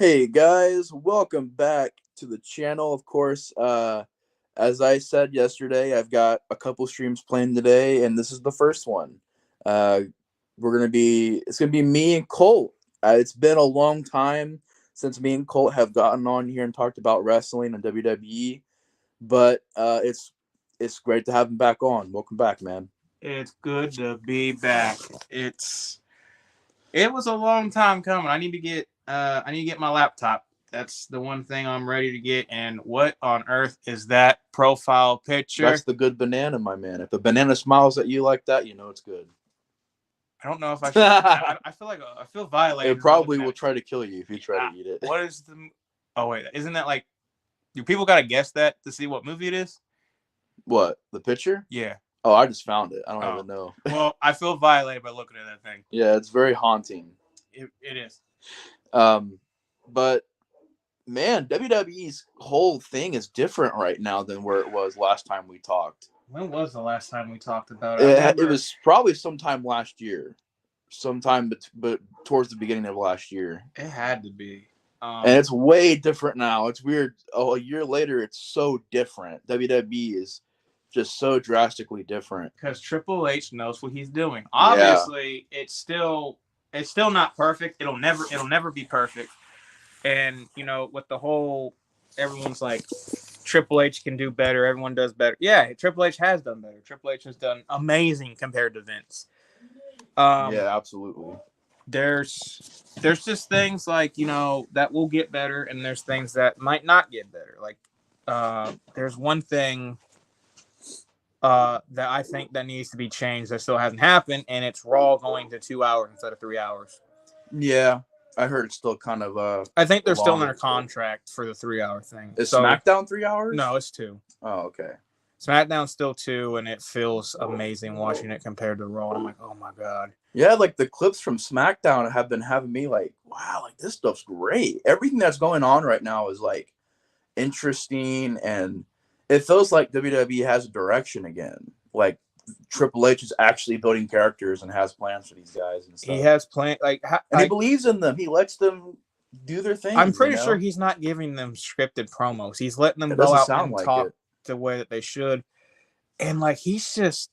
Hey guys, welcome back to the channel. Of course, as I said yesterday, I've got a couple streams planned today, and this is the first one. Uh, it's gonna be me and Colt. It's been a long time since me and Colt have gotten on here and talked about wrestling and WWE, but it's great to have him back on. Welcome back, man. It's good to be back. It was a long time coming. I need to get my laptop. That's the one thing I'm ready to get. And what on earth is that profile picture? That's the good banana, my man. If the banana smiles at you like that, you know it's good. I don't know if I should. I feel like I feel violated. It probably will try to kill you if you try to eat it. What is the? Oh wait, isn't that like? Do people gotta guess that to see what movie it is? What, the picture? Yeah. Oh, I just found it. I don't even know. Well, I feel violated by looking at that thing. Yeah, it's very haunting. It is. But man, WWE's whole thing is different right now than where it was last time we talked. When was the last time we talked about it? It was probably sometime last year, but towards the beginning of last year. It had to be. And it's way different now. It's weird. Oh, a year later, it's so different. WWE is just so drastically different because Triple H knows what he's doing. Obviously, it's still not perfect. It'll never be perfect. And with the whole, everyone's like, Triple H can do better. Everyone does better. Yeah, Triple H has done better. Triple H has done amazing compared to Vince. Yeah, absolutely. There's just things like that will get better, and there's things that might not get better. Like there's one thing that I think that needs to be changed that still hasn't happened, and it's Raw going to 2 hours instead of 3 hours. Yeah, I heard it's still kind of I think they're still under contract for the 3 hour thing. Is SmackDown 3 hours? No, it's 2. Oh, okay. SmackDown's still 2, and it feels amazing watching it compared to Raw. I'm like, oh my god. Yeah, like the clips from SmackDown have been having me like, wow, like this stuff's great. Everything that's going on right now is like interesting, and it feels like WWE has a direction again. Like Triple H is actually building characters and has plans for these guys and stuff. He has plans, and he believes in them. He lets them do their thing. I'm pretty sure he's not giving them scripted promos. He's letting them go out and talk the way that they should. And like he's just,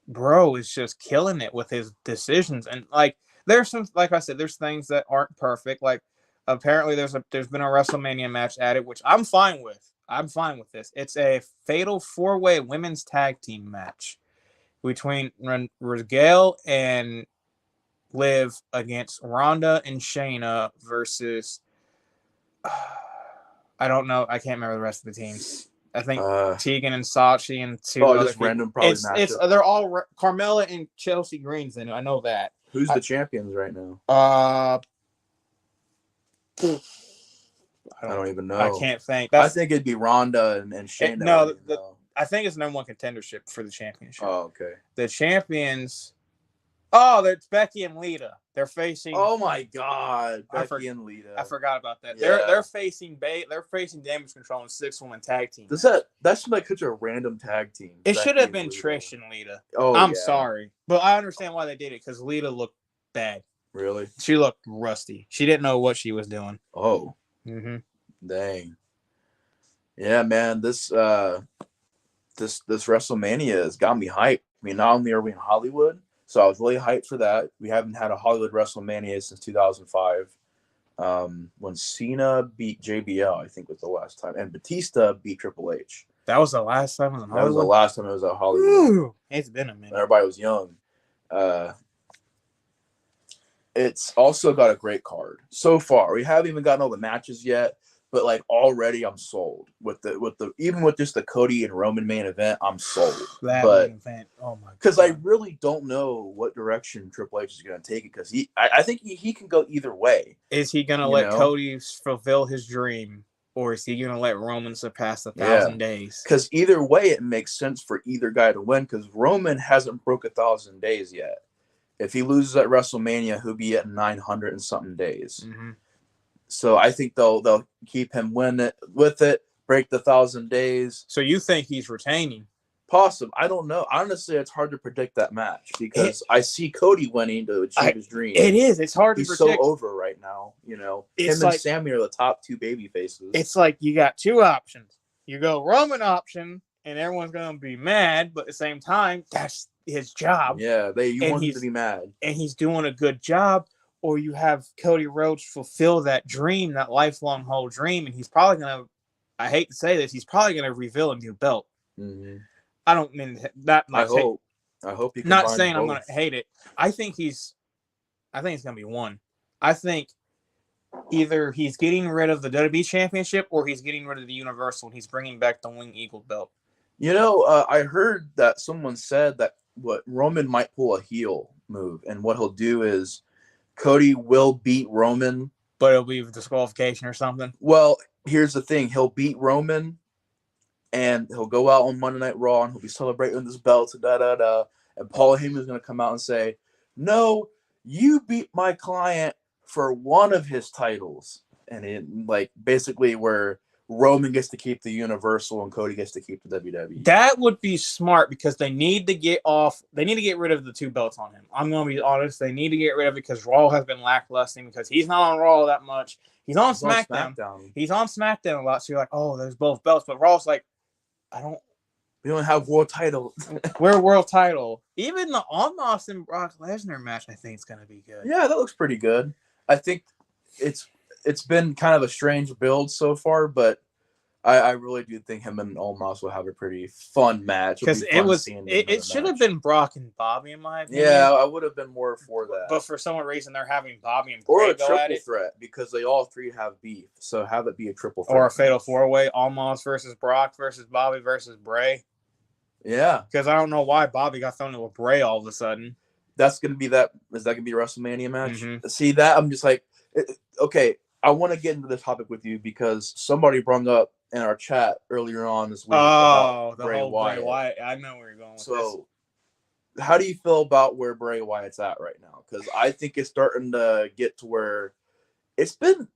bro, is just killing it with his decisions. And like there's some, like I said, there's things that aren't perfect. Like apparently there's been a WrestleMania match added, which I'm fine with. I'm fine with this. It's a fatal 4-way women's tag team match between Raquel and Liv against Ronda and Shayna versus I don't know. I can't remember the rest of the teams. I think Tegan and Sachi and two other just people. Random probably it's they're all Carmella and Chelsea Green's in it. I know that. Who's the champions right now? I don't even know. I can't think. I think it'd be Ronda and Shayna. I think it's number one contendership for the championship. Oh, okay. The champions. Oh, it's Becky and Lita. They're facing. Oh my God, Becky and Lita. I forgot about that. Yeah. They're facing Damage Control and 6-woman tag team. That's like such a random tag team. It should have been Trish and Lita. Oh, I'm sorry, but I understand why they did it because Lita looked bad. Really? She looked rusty. She didn't know what she was doing. Oh. Dang. Yeah, man. This WrestleMania has got me hyped. I mean, not only are we in Hollywood. So I was really hyped for that. We haven't had a Hollywood WrestleMania since 2005, when Cena beat JBL, I think was the last time, and Batista beat Triple H. That was the last time it was in Hollywood? That was the last time it was at Hollywood. Ooh, it's been a minute. Everybody was young. It's also got a great card so far. We haven't even gotten all the matches yet. But like already, I'm sold with the even with just the Cody and Roman main event. I'm sold. Main event, oh my! Because I really don't know what direction Triple H is going to take it. Because I think he can go either way. Is he going to let Cody fulfill his dream, or is he going to let Roman surpass 1,000 days? Because either way, it makes sense for either guy to win. Because Roman hasn't broke 1,000 days yet. If he loses at WrestleMania, he'll be at 900 and something days. Mm-hmm. So I think they'll keep him win it with it, break the 1,000 days. So you think he's retaining? Possible. I don't know. Honestly, it's hard to predict that match because I see Cody winning to achieve his dream. It is. It's hard to predict. He's so over right now. You know, it's him and Sammy are the top two baby faces. It's like you got two options. You go Roman option, and everyone's going to be mad, but at the same time, that's his job. Yeah, you want him to be mad. And he's doing a good job. Or you have Cody Rhodes fulfill that dream, that lifelong whole dream, and he's probably going to, I hate to say this, he's probably going to reveal a new belt. Mm-hmm. I don't mean that. I hope he. Not saying both. I'm going to hate it. I think it's going to be one. I think either he's getting rid of the WWE Championship or he's getting rid of the Universal and he's bringing back the Winged Eagle belt. You know, I heard that someone said that what Roman might pull a heel move, and what he'll do is Cody will beat Roman, but it'll be disqualification or something. Well, here's the thing: he'll beat Roman. And he'll go out on Monday Night Raw and he'll be celebrating this belt, and Paul Heyman's going to come out and say, "No, you beat my client for one of his titles," and it basically where Roman gets to keep the Universal and Cody gets to keep the WWE. That would be smart because they need to get rid of the two belts on him. I'm going to be honest; they need to get rid of it because Raw has been lackluster because he's not on Raw that much. He's on SmackDown. He's on SmackDown a lot. So you're like, oh, there's both belts, but Raw's like, we don't have world title. We're world title. Even the Omos and Brock Lesnar match, I think, is going to be good. Yeah, that looks pretty good. I think it's been kind of a strange build so far, but I really do think him and Omos will have a pretty fun match. Because it should have been Brock and Bobby, in my opinion. Yeah, I would have been more for that. But for some reason, they're having Bobby and Bray go at it. Or a triple threat because they all three have beef. So have it be a triple threat. Or a fatal four-way, Omos versus Brock versus Bobby versus Bray. Yeah. Because I don't know why Bobby got thrown into Bray all of a sudden. That's going to be that. Is that going to be a WrestleMania match? Mm-hmm. See, that I'm just like, okay, I want to get into this topic with you because somebody brought up in our chat earlier on this week about Bray Wyatt. I know where you're going with this. So, how do you feel about where Bray Wyatt's at right now? Because I think it's starting to get to where it's been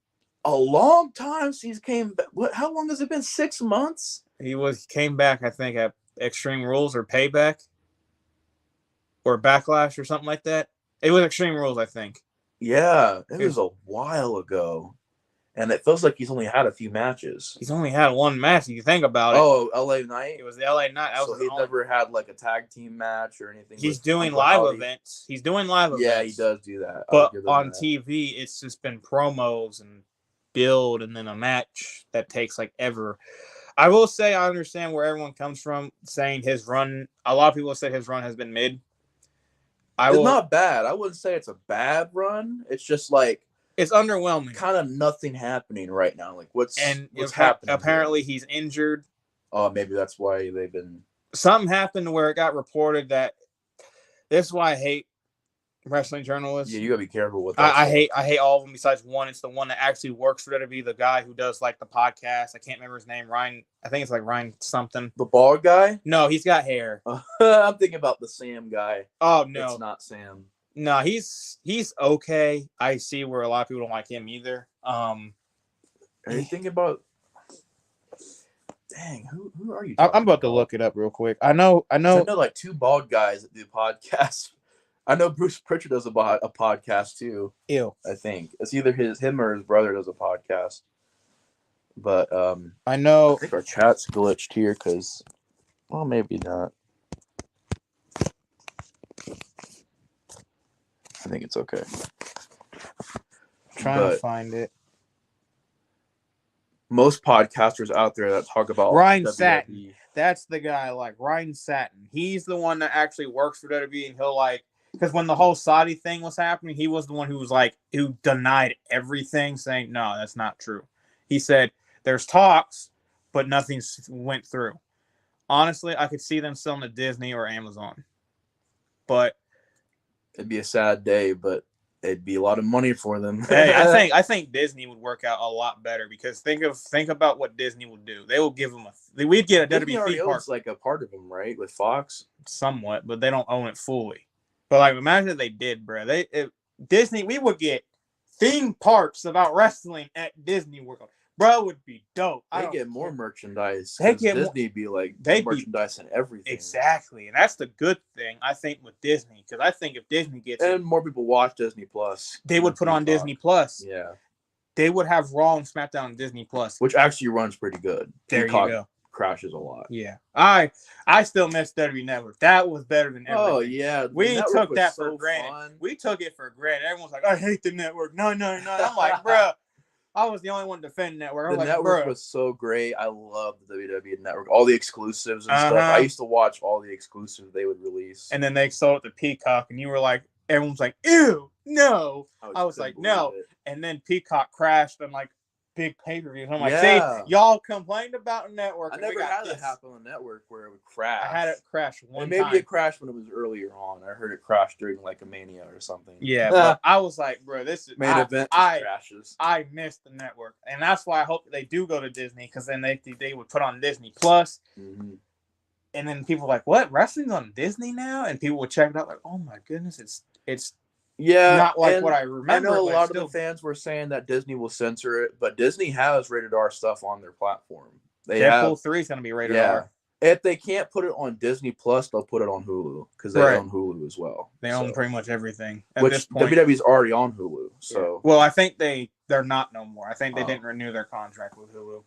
a long time since he came back. How long has it been? 6 months? He came back, I think, at Extreme Rules or Payback or Backlash or something like that. It was Extreme Rules, I think. Yeah, it was a while ago. And it feels like he's only had a few matches. He's only had one match, if you think about it. Oh, LA Knight? It was the LA Knight. So he's never had like a tag team match or anything. He's doing live events. He's doing live events. Yeah, he does do that. But on TV, it's just been promos and build and then a match that takes like ever. I will say I understand where everyone comes from saying his run. A lot of people say his run has been mid. It's not bad. I wouldn't say it's a bad run. It's just like it's underwhelming. Kind of nothing happening right now. Like what's happening? Apparently he's injured. Oh, maybe that's why they've been. Something happened where it got reported that. This is why I hate wrestling journalists. Yeah, you gotta be careful with that. I hate all of them besides one. It's the one that actually works for WWE, the guy who does like the podcast. I can't remember his name. Ryan. I think it's like Ryan something. The bald guy? No, he's got hair. I'm thinking about the Sam guy. Oh no, it's not Sam. No, he's okay. I see where a lot of people don't like him either. Are you thinking about? Dang, who are you? I'm about to look it up real quick. I know like two bald guys that do podcasts. I know Bruce Pritchard does a podcast too. Ew. I think it's either him or his brother does a podcast. But I know. I think our chat's glitched here because, well, maybe not. I think it's okay. Trying to find it. Most podcasters out there that talk about Ryan Satin. That's the guy, like Ryan Satin. He's the one that actually works for WWE, and he'll like because when the whole Saudi thing was happening, he was the one who was like who denied everything, saying no, that's not true. He said there's talks, but nothing went through. Honestly, I could see them selling to Disney or Amazon, but it'd be a sad day, but it'd be a lot of money for them. Hey, I think Disney would work out a lot better because think about what Disney would do. They will give them we'd get a WWE part, like a part of them, right? With Fox, somewhat, but they don't own it fully. But like, imagine if they did, bro. Disney, we would get theme parks about wrestling at Disney World, Bro, would be dope. They get more merchandise. They get Disney be like merchandise and everything. Exactly, and that's the good thing I think with Disney, because I think if Disney gets and more people watch Disney Plus, they would put on Disney Plus. Yeah, they would have Raw and SmackDown on Disney Plus, which actually runs pretty good. There Peacock you go. Crashes a lot. Yeah, I still miss WWE Network. That was better than everything. Oh yeah, we took that for granted. Fun. We took it for granted. Everyone's like, I hate the network. No. I'm like, bro. I was the only one defending network. The network was so great. I love the WWE Network. All the exclusives and stuff. I used to watch all the exclusives they would release. And then they sold it to Peacock, and you were like, everyone's like, ew, no. I was like, no. And then Peacock crashed on like big pay-per-views. I'm like, see, y'all complained about the network. I never had that happen on the network where it would crash. I had it crash one time. Maybe it crashed when it was earlier on. I heard it crash during like a Mania or something. Yeah, but I was like, bro, this is main event crashes. I missed the network, and that's why I hope they do go to Disney, because then they would put on Disney Plus. Mm-hmm. And then people were like, what, wrestling's on Disney now? And people would check it out like, oh my goodness, it's not like what I remember. I know a lot of the fans were saying that Disney will censor it, but Disney has rated R stuff on their platform. Deadpool 3 is going to be rated R. If they can't put it on Disney Plus, they'll put it on Hulu, because they own Hulu as well. They own pretty much everything at this point. WWE's already on Hulu. So well, I think they're not no more. I think they didn't renew their contract with Hulu.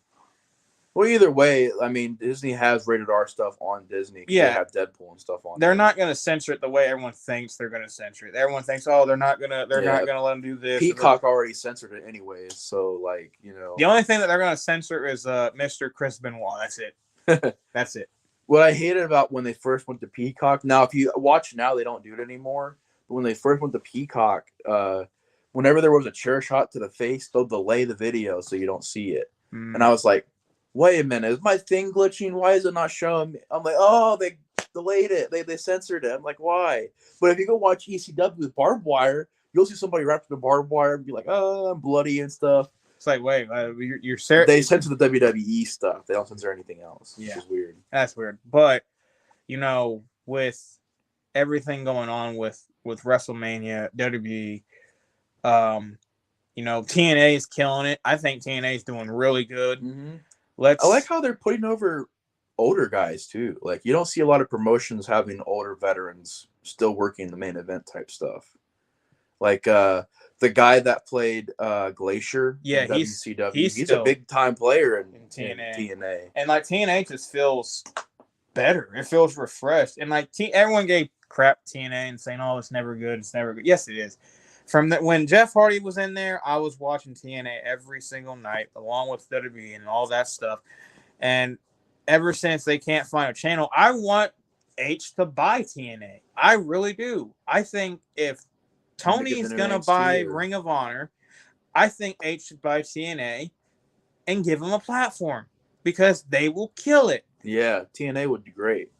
Well, either way, I mean, Disney has rated R stuff on Disney. Yeah, they have Deadpool and stuff on. They're not going to censor it the way everyone thinks they're going to censor it. Everyone thinks, oh, they're not going to let them do this. Peacock already censored it anyways, so like, you know. The only thing that they're going to censor is Mr. Chris Benoit. That's it. That's it. What I hated about when they first went to Peacock. Now, if you watch now, they don't do it anymore. But when they first went to Peacock, whenever there was a chair shot to the face, they'll delay the video so you don't see it. And I was like, wait a minute, is my thing glitching? Why is it not showing me? I'm like, oh, they delayed it. They censored it. I'm like, why? But if you go watch ECW with barbed wire, you'll see somebody wrapped in barbed wire and be like, oh, I'm bloody and stuff. It's like, wait, you're serious? They censor the WWE stuff. They don't censor anything else, which is weird. That's weird. But, you know, with everything going on with WrestleMania, WWE, you know, TNA is killing it. I think TNA is doing really good. Mm-hmm. I like how they're putting over older guys too. Like, you don't see a lot of promotions having older veterans still working the main event type stuff. Like the guy that played Glacier in WCW. He's a big time player in TNA. And like TNA just feels better. It feels refreshed. And like everyone gave crap to TNA and saying, "Oh, it's never good. It's never good." Yes, it is. From when Jeff Hardy was in there, I was watching TNA every single night, along with WWE and all that stuff. And ever since they can't find a channel, I want H to buy TNA. I really do. I think if Tony's going to buy Ring of Honor, I think H should buy TNA and give them a platform, because they will kill it. Yeah, TNA would be great.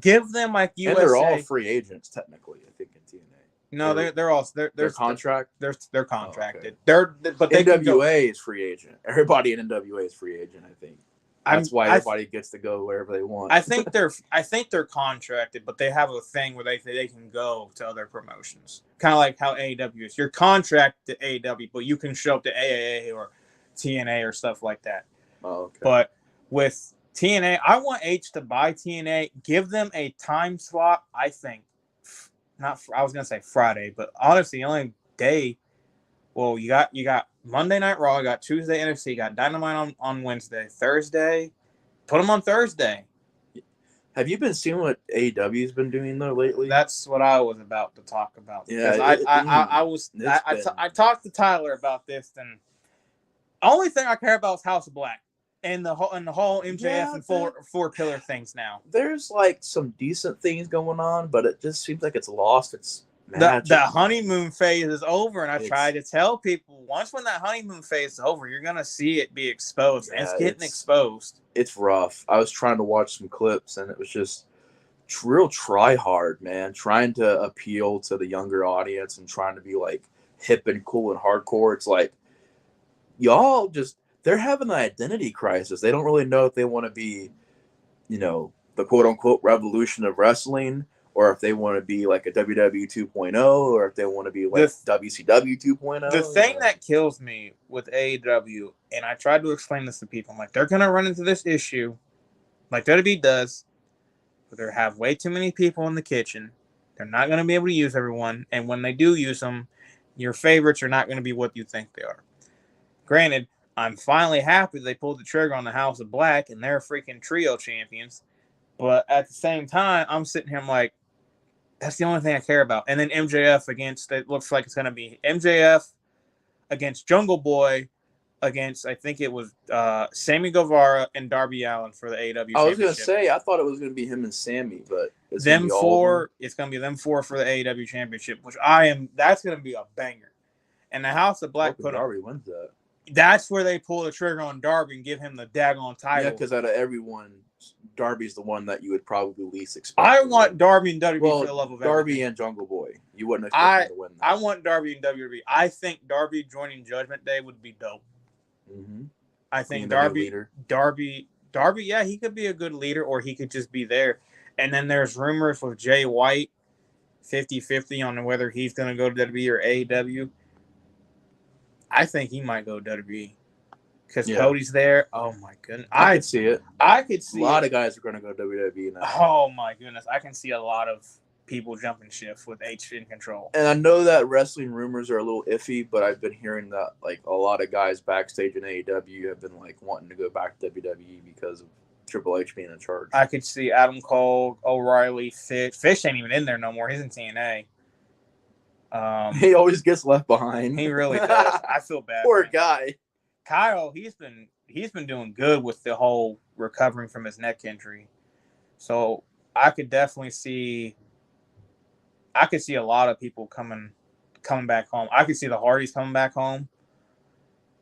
Give them like USA. And they're all free agents, technically, I think, in TNA. No, they're all they're contract. They're contracted. Oh, okay. But NWA is free agent. Everybody in NWA is free agent, I think. That's why everybody gets to go wherever they want. I think they're contracted, but they have a thing where they can go to other promotions. Kind of like how AEW is. You're contracted to AEW, but you can show up to AAA or TNA or stuff like that. Oh, okay. But with TNA, I want H to buy TNA, give them a time slot. I think I was gonna say Friday, but honestly, the only day. Well, you got Monday Night Raw, you got Tuesday NFC, you got Dynamite on Wednesday, Thursday. Put them on Thursday. Have you been seeing what AEW's been doing though lately? That's what I was about to talk about. Yeah, I talked to Tyler about this, and the only thing I care about is House of Black and the whole MJF and four pillar things now. There's like some decent things going on, but it just seems like it's lost its magic. The honeymoon phase is over, and I tried to tell people, once when that honeymoon phase is over, you're gonna see it be exposed, and it's getting exposed. It's rough. I was trying to watch some clips, and it was just real try hard, man, trying to appeal to the younger audience and trying to be like hip and cool and hardcore. It's like, y'all just, they're having an identity crisis. They don't really know if they want to be, you know, the quote unquote revolution of wrestling, or if they want to be like a WWE 2.0, or if they want to be like WCW 2.0. The thing that kills me with AEW, and I tried to explain this to people, I'm like, they're going to run into this issue like WWE does, where they have way too many people in the kitchen. They're not going to be able to use everyone, and when they do use them, your favorites are not going to be what you think they are. Granted, I'm finally happy they pulled the trigger on the House of Black, and they're freaking trio champions, but at the same time, I'm sitting here, I'm like, that's the only thing I care about. And then MJF against, it looks like it's going to be MJF against Jungle Boy against, I think it was Sammy Guevara and Darby Allin for the AEW Championship. I was going to say, I thought it was going to be him and Sammy, but it's them four. It's going to be them four for the AEW Championship, which that's going to be a banger. And the House of Black put Darby wins that. That's where they pull the trigger on Darby and give him the daggone title. Yeah, because out of everyone, Darby's the one that you would probably least expect. I want Darby and WWE for the love of Darby everything. And Jungle Boy. You wouldn't expect him to win that. I want Darby and WWE. I think Darby joining Judgment Day would be dope. Mm-hmm. I think Darby, yeah, he could be a good leader, or he could just be there. And then there's rumors with Jay White, 50-50 on whether he's going to go to WWE or AEW. I think he might go WWE because Cody's there. Oh my goodness, I could see it. I could see a lot of guys are going to go WWE now. Oh my goodness, I can see a lot of people jumping shifts with H in control. And I know that wrestling rumors are a little iffy, but I've been hearing that like a lot of guys backstage in AEW have been like wanting to go back to WWE because of Triple H being in charge. I could see Adam Cole, O'Reilly, Fish. Fish ain't even in there no more. He's in TNA. He always gets left behind. He really does. I feel bad. Poor guy. Kyle, he's been doing good with the whole recovering from his neck injury. So I could definitely see a lot of people coming back home. I could see the Hardys coming back home.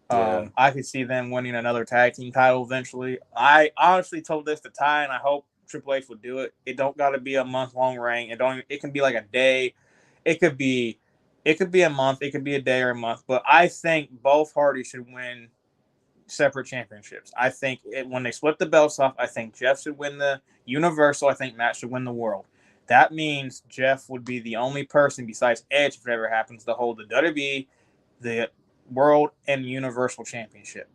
I could see them winning another tag team title eventually. I honestly told this to Ty, and I hope Triple H would do it. It don't got to be a month-long reign. It can be like a day. It could be a month. It could be a day or a month. But I think both Hardys should win separate championships. I think when they split the belts off, I think Jeff should win the Universal. I think Matt should win the World. That means Jeff would be the only person besides Edge, if it ever happens, to hold the WWE, the World, and Universal Championship.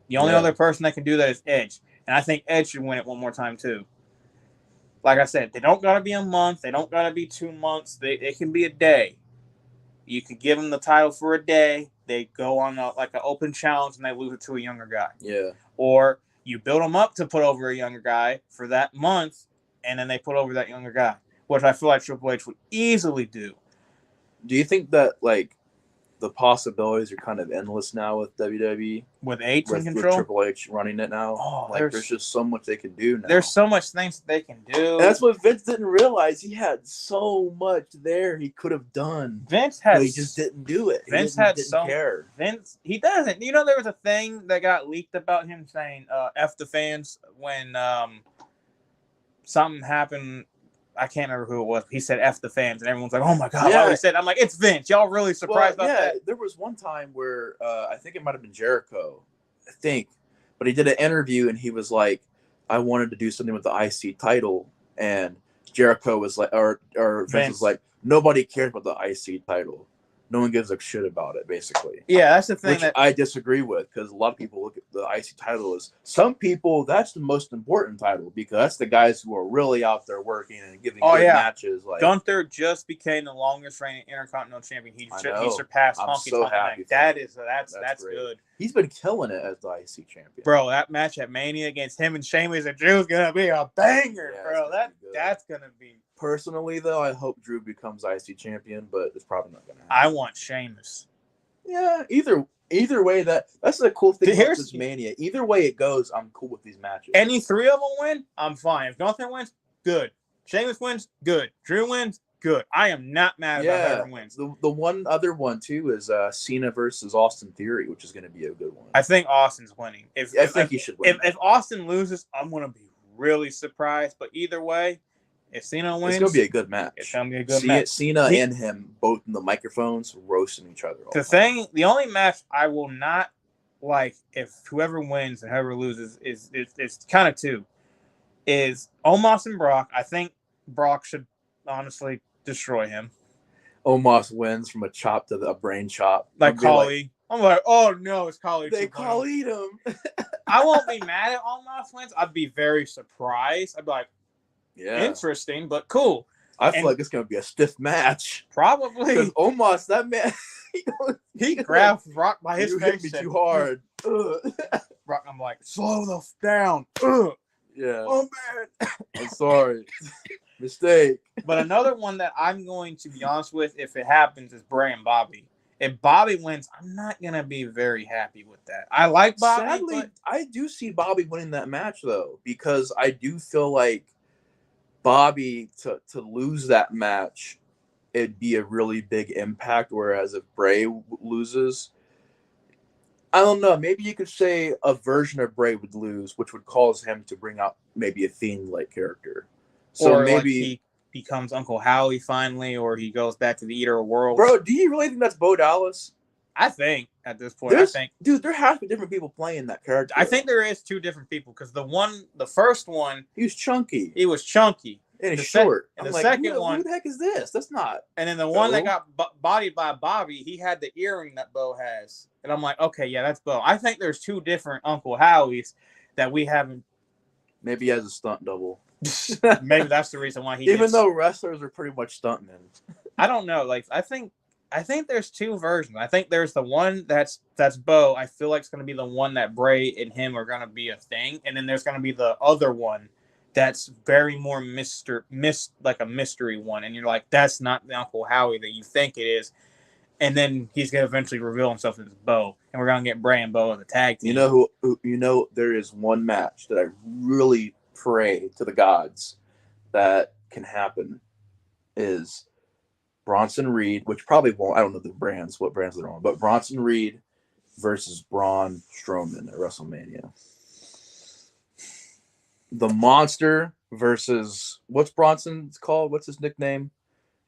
The only other person that can do that is Edge. And I think Edge should win it one more time, too. Like I said, they don't got to be a month. They don't got to be 2 months. It can be a day. You could give them the title for a day. They go on an open challenge and they lose it to a younger guy. Yeah. Or you build them up to put over a younger guy for that month, and then they put over that younger guy, which I feel like Triple H would easily do. Do you think that the possibilities are kind of endless now with WWE. With H in control? With Triple H running it now. Oh, there's just so much they can do now. There's so much things that they can do. And that's what Vince didn't realize. He had so much there he could have done. Vince had. He just didn't do it. Vince didn't care. Vince, he doesn't. You know, there was a thing that got leaked about him saying F the fans when something happened. I can't remember who it was. He said F the fans, and everyone's like, oh my God. Yeah. He said, I'm like, it's Vince. Y'all really surprised about that? There was one time where I think it might have been Jericho, but he did an interview and he was like, I wanted to do something with the IC title, and Jericho was like, or Vince was like, nobody cares about the IC title. No one gives a shit about it, basically. Yeah, that's the thing. Which I disagree with, because a lot of people look at the IC title as, some people, that's the most important title, because that's the guys who are really out there working and giving good matches. Like Gunther just became the longest reigning Intercontinental Champion. He surpassed Honky Tonk Man. That's good. He's been killing it as the IC champion. Bro, that match at Mania against him and Sheamus and Drew is going to be a banger, bro. That's going to be. Personally, though, I hope Drew becomes IC champion, but it's probably not going to happen. I want Sheamus. Yeah, either way, that's the cool thing about this Mania. Either way it goes, I'm cool with these matches. Any three of them win, I'm fine. If Gunther wins, good. Sheamus wins, good. Drew wins, good. I am not mad about whoever wins. The one other one, too, is Cena versus Austin Theory, which is going to be a good one. I think Austin's winning. I think he should win. If Austin loses, I'm going to be really surprised. But either way, if Cena wins, it's going to be a good match. It's going to be a good match. Cena and him both in the microphones roasting each other. The only match I will not like, if whoever wins and whoever loses is kind of two. Is Omos and Brock. I think Brock should honestly destroy him. Omos wins from a chop to a brain chop. Like Khali. I'm like, oh no, it's Khali. They Khali'd him. I won't be mad at Omos wins. I'd be very surprised. I'd be like, interesting, but cool. I feel like it's going to be a stiff match. Probably. Because Omos, that man, he grabbed Brock by his face. You hit me too hard. Brock, I'm like, slow the down. Yeah. Oh, man. I'm sorry. Mistake. But another one that I'm going to be honest with, if it happens, is Bray and Bobby. If Bobby wins, I'm not going to be very happy with that. I like Bobby. Sadly, I do see Bobby winning that match, though, because I do feel like Bobby, to lose that match, it'd be a really big impact, whereas if Bray loses, I don't know, maybe you could say a version of Bray would lose, which would cause him to bring out maybe a Fiend-like character. So or maybe like he becomes Uncle Howie finally, or he goes back to the Eater of Worlds. Bro, do you really think that's Bo Dallas? I think at this point, dude, there has to be different people playing that character. I think there is two different people, because the first one, he was chunky. He was chunky. And he's short. And the second one, who the heck is this? That's not. And then the one that got bodied by Bobby, he had the earring that Bo has. And I'm like, okay, yeah, that's Bo. I think there's two different Uncle Howies that we haven't. Maybe he has a stunt double. Maybe that's the reason why he. Even though wrestlers are pretty much stuntmen. I don't know. Like, I think there's two versions. I think there's the one that's Bo. I feel like it's going to be the one that Bray and him are going to be a thing. And then there's going to be the other one that's very more like a mystery one, and you're like, that's not the Uncle Howie that you think it is, and then he's gonna eventually reveal himself as Bo, and we're gonna get Bray and Bo as a tag team. You know, there is one match that I really pray to the gods that can happen is Bronson Reed, which probably won't. I don't know what brands they're on, but Bronson Reed versus Braun Strowman at WrestleMania. The Monster versus what's Bronson's called? What's his nickname?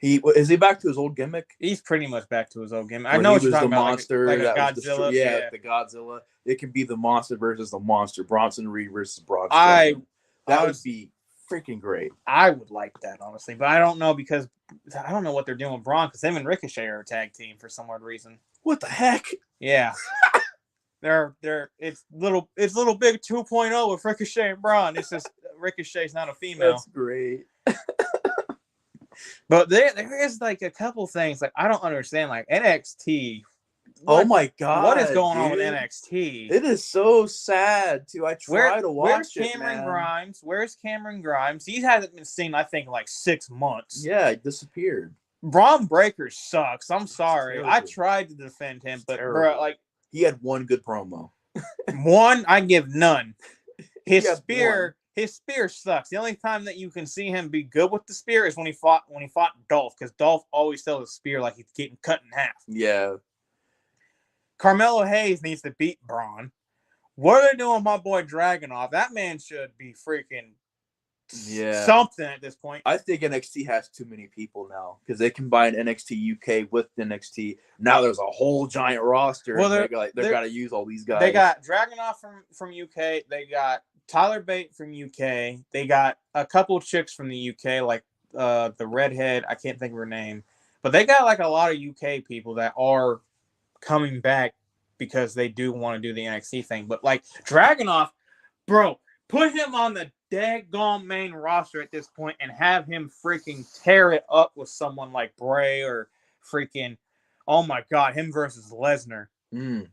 Is he back to his old gimmick? He's pretty much back to his old gimmick. I know what you're talking about. Monster, like a Godzilla. The Godzilla. It can be the Monster versus the Monster. Bronson Reed versus Braun Strowman. That would be freaking great. I would like that, honestly, but I don't know, because I don't know what they're doing with Braun, because him and Ricochet are a tag team for some weird reason. What the heck? Yeah. It's little big 2.0 with Ricochet and Braun. It's just Ricochet's not a female. That's great. But there is like a couple things like I don't understand, like NXT. Oh my god, what is going on with NXT? It is so sad too. I try to watch Where's Cameron Grimes? Where's Cameron Grimes? He hasn't been seen, I think, in like 6 months. Yeah, he disappeared. Braun Breaker sucks. I'm sorry. I tried to defend him, but bro, like, he had one good promo. One, I give none. His spear sucks. The only time that you can see him be good with the spear is when he fought Dolph, because Dolph always sells a spear like he's getting cut in half. Yeah. Carmelo Hayes needs to beat Braun. What are they doing with my boy Dragunov? That man should be freaking something at this point. I think NXT has too many people now, because they combine NXT UK with NXT. Now there's a whole giant roster. Well, they're got to use all these guys. They got Dragunov from UK. They got Tyler Bate from UK. They got a couple chicks from the UK, like the redhead. I can't think of her name, but they got like a lot of UK people that are coming back because they do want to do the NXT thing. But like Dragunov, bro, put him on the daggone main roster at this point and have him freaking tear it up with someone like Bray or freaking, oh my god, him versus Lesnar.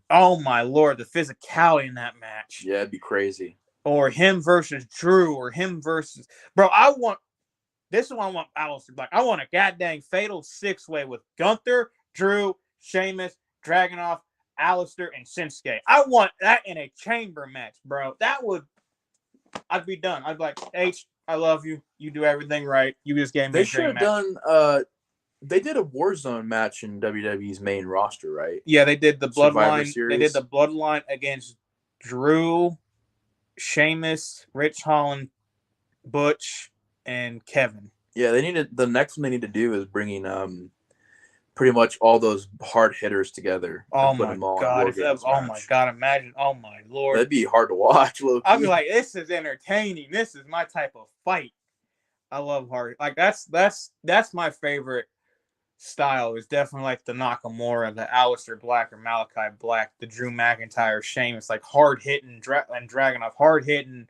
Oh my lord, the physicality in that match. Yeah, it'd be crazy. Or him versus Drew, or him versus, bro. This is what I want Alistair Black. I want a goddamn fatal 6-way with Gunther, Drew, Sheamus, Dragunov, Alistair, and Shinsuke. I want that in a chamber match, bro. I'd be done. I'd be like, H, I love you. You do everything right. You just gave me a dream match. They should have done. They did a Warzone match in WWE's main roster, right? Yeah, they did the Bloodline. They did the Bloodline against Drew, Sheamus, Rich Holland, Butch, and Kevin. Yeah, the next one they need to do is bringing pretty much all those hard hitters together. Oh my god! Oh my god! Imagine! Oh my lord! That'd be hard to watch. I'd be like, this is entertaining. This is my type of fight. I love hard. Like that's my favorite style. Is definitely like the Nakamura, the Aleister Black or Malachi Black, the Drew McIntyre, Sheamus, like hard hitting and Dragunov, hard hitting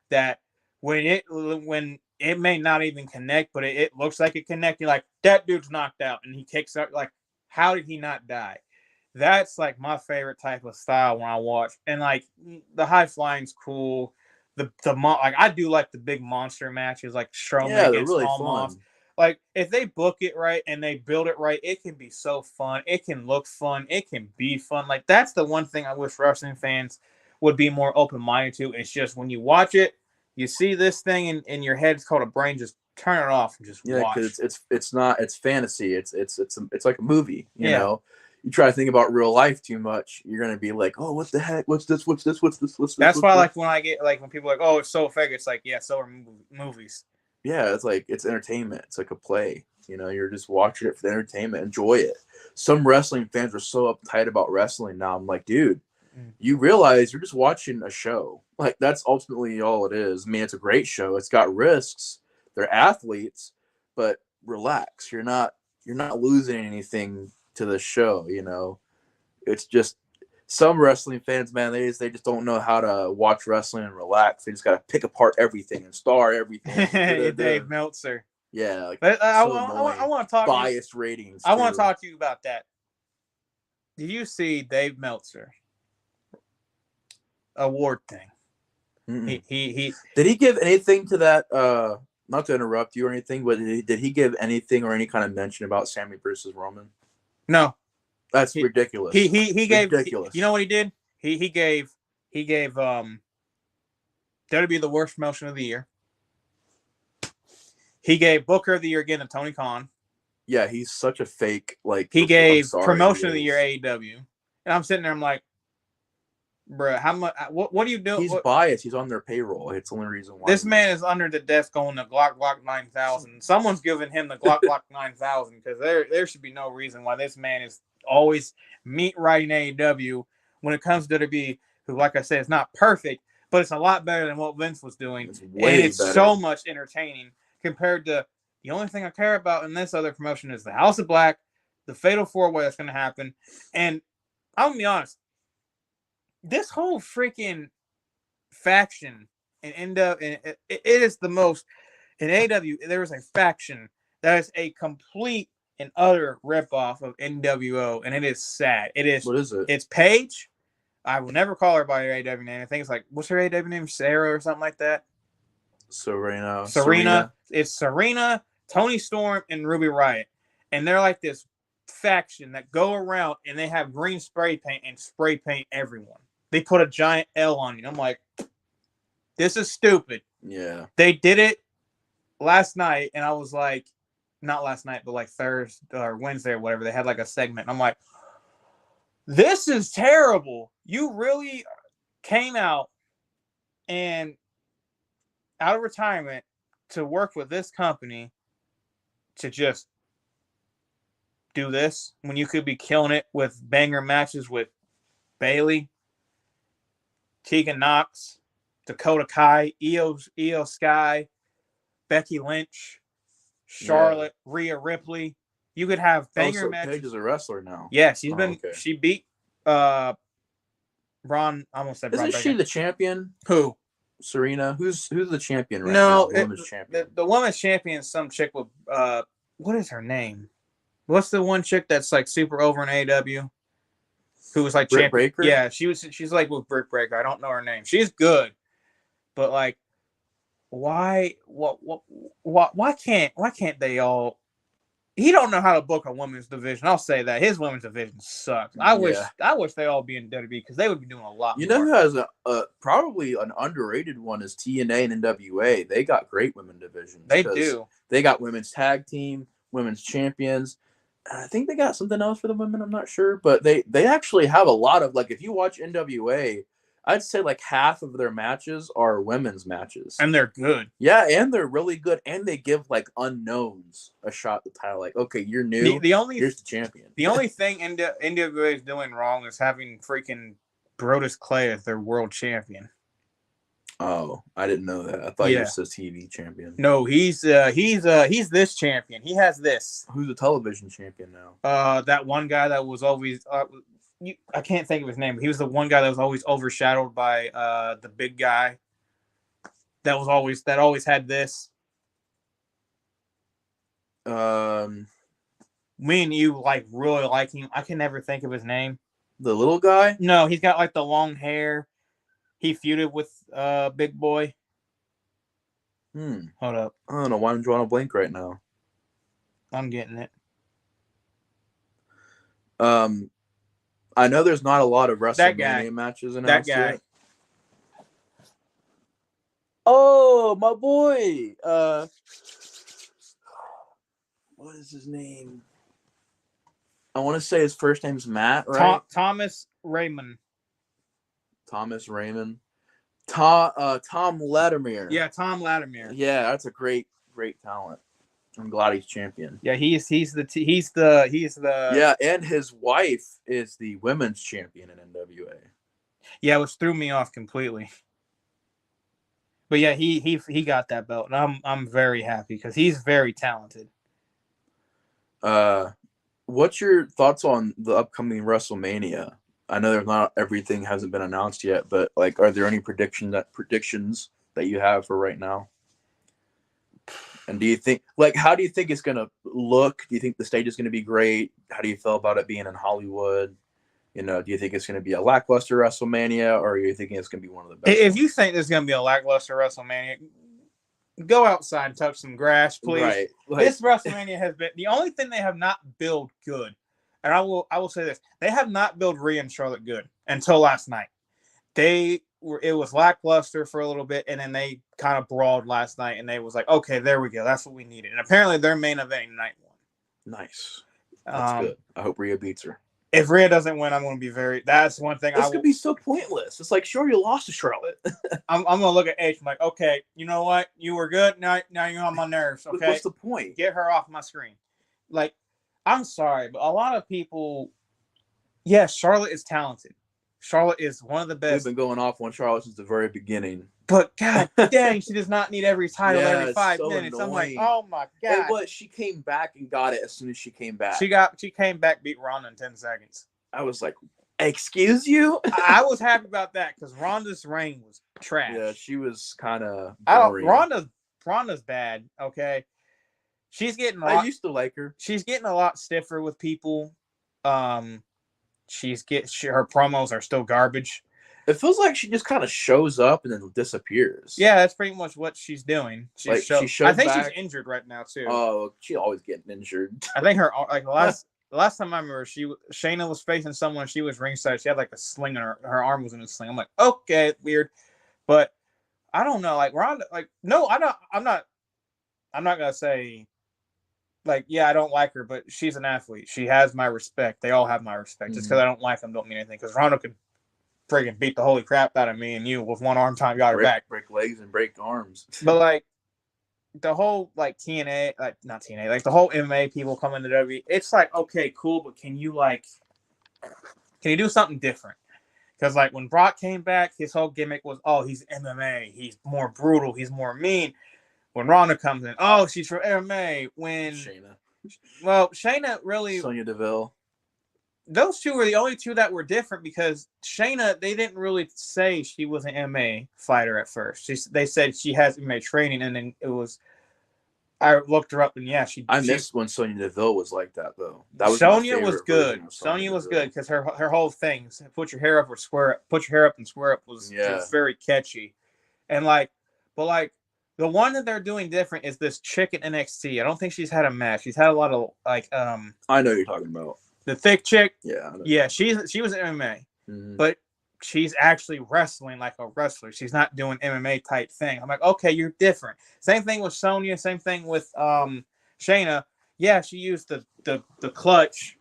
that when it may not even connect, but it looks like it connected. Like that dude's knocked out and he kicks up. Like how did he not die? That's like my favorite type of style when I watch. And like the high flying's cool. Like I do like the big monster matches like Strowman against really Almost. fun. Like if they book it right and they build it right, it can be so fun. It can look fun. It can be fun. Like that's the one thing I wish wrestling fans would be more open minded to. It's just when you watch it, you see this thing in your head. It's called a brain. Just turn it off and just watch. Because it's fantasy. It's like a movie. You Yeah. know, you try to think about real life too much, you're gonna be like, oh, what the heck? What's this? What's this? What's this? What's this? That's What's why this? like when I get like when people are like, oh, it's so fake. It's like, yeah, so are movies. Yeah, it's like it's entertainment. It's like a play. You know, you're just watching it for the entertainment. Enjoy it. Some wrestling fans are so uptight about wrestling now. I'm like, dude, you realize you're just watching a show. Like that's ultimately all it is. I mean, it's a great show. It's got risks. They're athletes, but relax. You're not losing anything to the show. You know, it's just some wrestling fans, man. They just don't know how to watch wrestling and relax. They just got to pick apart everything and star everything. Dave Meltzer. Yeah, like but I want to talk biased ratings. I want to talk to you about that. Did you see Dave Meltzer award thing? He did he give anything to that? Not to interrupt you or anything, but did he give anything or any kind of mention about Sammy versus Roman? No, that's ridiculous. He gave ridiculous. You know what he did? He gave WWE the worst promotion of the year. He gave Booker of the Year again to Tony Khan. Yeah, he's such a fake. Like he gave Promotion of the Year AEW, and I'm sitting there. I'm like, bro, how much? What do you do? He's biased. He's on their payroll. It's the only reason why. This man is under the desk going to Glock 9000. Someone's giving him the Glock 9000 because there should be no reason why this man is always meat writing AEW when it comes to WWE, who, like I said, is not perfect, but it's a lot better than what Vince was doing. It's so much entertaining compared to the only thing I care about in this other promotion is the House of Black, the Fatal 4-Way that's going to happen. And I'm going to be honest, this whole freaking faction it is the most in AEW. There is a faction that is a complete and utter ripoff of NWO, and it is sad. It is. What is it? It's Paige. I will never call her by her AEW name. I think it's like, what's her AEW name? Sarah or something like that. Serena. It's Serena, Tony Storm, and Ruby Riott, and they're like this faction that go around and they have green spray paint and spray paint everyone. They put a giant L on you. I'm like, this is stupid. Yeah. They did it last night, and I was like, not last night, but like Thursday or Wednesday or whatever. They had like a segment. I'm like, this is terrible. You really came out and out of retirement to work with this company to just do this when you could be killing it with banger matches with Bayley, Tegan Knox, Dakota Kai, Io Sky, Becky Lynch, Charlotte, Rhea Ripley. You could have banger matches. Paige is a wrestler now. Yeah, she beat Braun. I almost said Braun. Isn't she the champion? Who? Serena. Who's the champion right now? The women's champion. The women's champion is some chick with what is her name? What's the one chick that's like super over in AEW? Who was like Britt Baker? Yeah, she's like with Britt Baker. I don't know her name. She's good. But like why can't they all? He don't know how to book a women's division. I'll say that his women's division sucks. I wish they all be in WWE because they would be doing a lot. You know who has a probably an underrated one is TNA and NWA. They got great women divisions. They do. They got women's tag team, women's champions. I think they got something else for the women. I'm not sure, but they actually have a lot of, like, if you watch NWA, I'd say like half of their matches are women's matches, and they're good. Yeah, and they're really good, and they give like unknowns a shot at the title. Like, okay, you're new. Here's the champion. The only thing NWA is doing wrong is having freaking Brodus Clay as their world champion. Oh, I didn't know that. I thought he Yeah. was the TV champion. No, he's this champion. He has this. Who's the television champion now? That one guy that was always I can't think of his name. But he was the one guy that was always overshadowed by the big guy. That always had this. Me and you really like him. I can never think of his name. The little guy? No, he's got like the long hair. He feuded with Big Boy. Hold up. I don't know why I'm drawing a blank right now. I'm getting it. I know there's not a lot of WrestleMania matches announced yet. Oh, my boy. What is his name? I want to say his first name's Matt, right? Thomas Raymond. Thomas Raymond. Tom Latimer. Yeah, Tom Latimer. Yeah, that's a great talent. I'm glad he's champion. Yeah, he's the Yeah, and his wife is the women's champion in NWA. Yeah, which threw me off completely. But yeah, he got that belt, and I'm very happy because he's very talented. What's your thoughts on the upcoming WrestleMania? I know everything hasn't been announced yet, but like, are there any predictions that you have for right now? And do you think, how do you think it's gonna look? Do you think the stage is gonna be great? How do you feel about it being in Hollywood? Do you think it's gonna be a lackluster WrestleMania, or are you thinking it's gonna be one of the best? If you think there's gonna be a lackluster WrestleMania, go outside and touch some grass, please. Right. This WrestleMania has been the only thing they have not built good. And I will say this: they have not built Rhea and Charlotte good until last night. It was lackluster for a little bit, and then they kind of brawled last night, and they was like, okay, there we go, that's what we needed. And apparently, their main event night won. Nice, that's good. I hope Rhea beats her. If Rhea doesn't win, I'm going to be that's one thing. This could be so pointless. It's like, sure, you lost to Charlotte. I'm going to look at H. I'm like, okay, you know what? You were good. Now you're on my nerves. Okay, what's the point? Get her off my screen. Like, I'm sorry, but a lot of people. Yes, Charlotte is talented. Charlotte is one of the best. We've been going off on Charlotte since the very beginning. But god dang, she does not need every title every 5 minutes. Annoying. I'm like, oh my god. But she came back and got it as soon as she came back. She came back, beat Ronda in 10 seconds. I was like, excuse you? I was happy about that because Ronda's reign was trash. Yeah, she was kind of Ronda's bad, okay? She's getting I used to like her. She's getting a lot stiffer with people. Her promos are still garbage. It feels like she just kind of shows up and then disappears. Yeah, that's pretty much what she's doing. She shows I think back. She's injured right now too. Oh, she always getting injured. I think her the last time I remember, Shayna was facing someone. She was ringside. She had like a sling, and her arm was in a sling. I'm like, okay, weird, but I don't know. Like Ronda, no, I'm not gonna say. Yeah, I don't like her, but she's an athlete. She has my respect. They all have my respect. Just because I don't like them don't mean anything. Because Ronda could friggin' beat the holy crap out of me and you with one arm time, got her back. Break legs and break arms. But the whole TNA, not TNA, the whole MMA people coming to WWE, it's like, okay, cool, but can you do something different? Because when Brock came back, his whole gimmick was, oh, he's MMA. He's more brutal. He's more mean. When Ronda comes in, oh, she's from MMA. Shayna really. Sonya Deville. Those two were the only two that were different because Shayna, they didn't really say she was an MMA fighter at first. They said she has MMA training, and then it was. I looked her up, and yeah, I missed when Sonya Deville was like that though. Sonya was good. Sonya was good because her whole thing, put your hair up or square up, put your hair up and square up was very catchy, and the one that they're doing different is this chick in NXT. I don't think she's had a match. She's had a lot of I know who you're talking about. The thick chick. Yeah. Yeah, she was MMA, but she's actually wrestling like a wrestler. She's not doing MMA type thing. I'm like, okay, you're different. Same thing with Sonya. Same thing with Shayna. Yeah, she used the clutch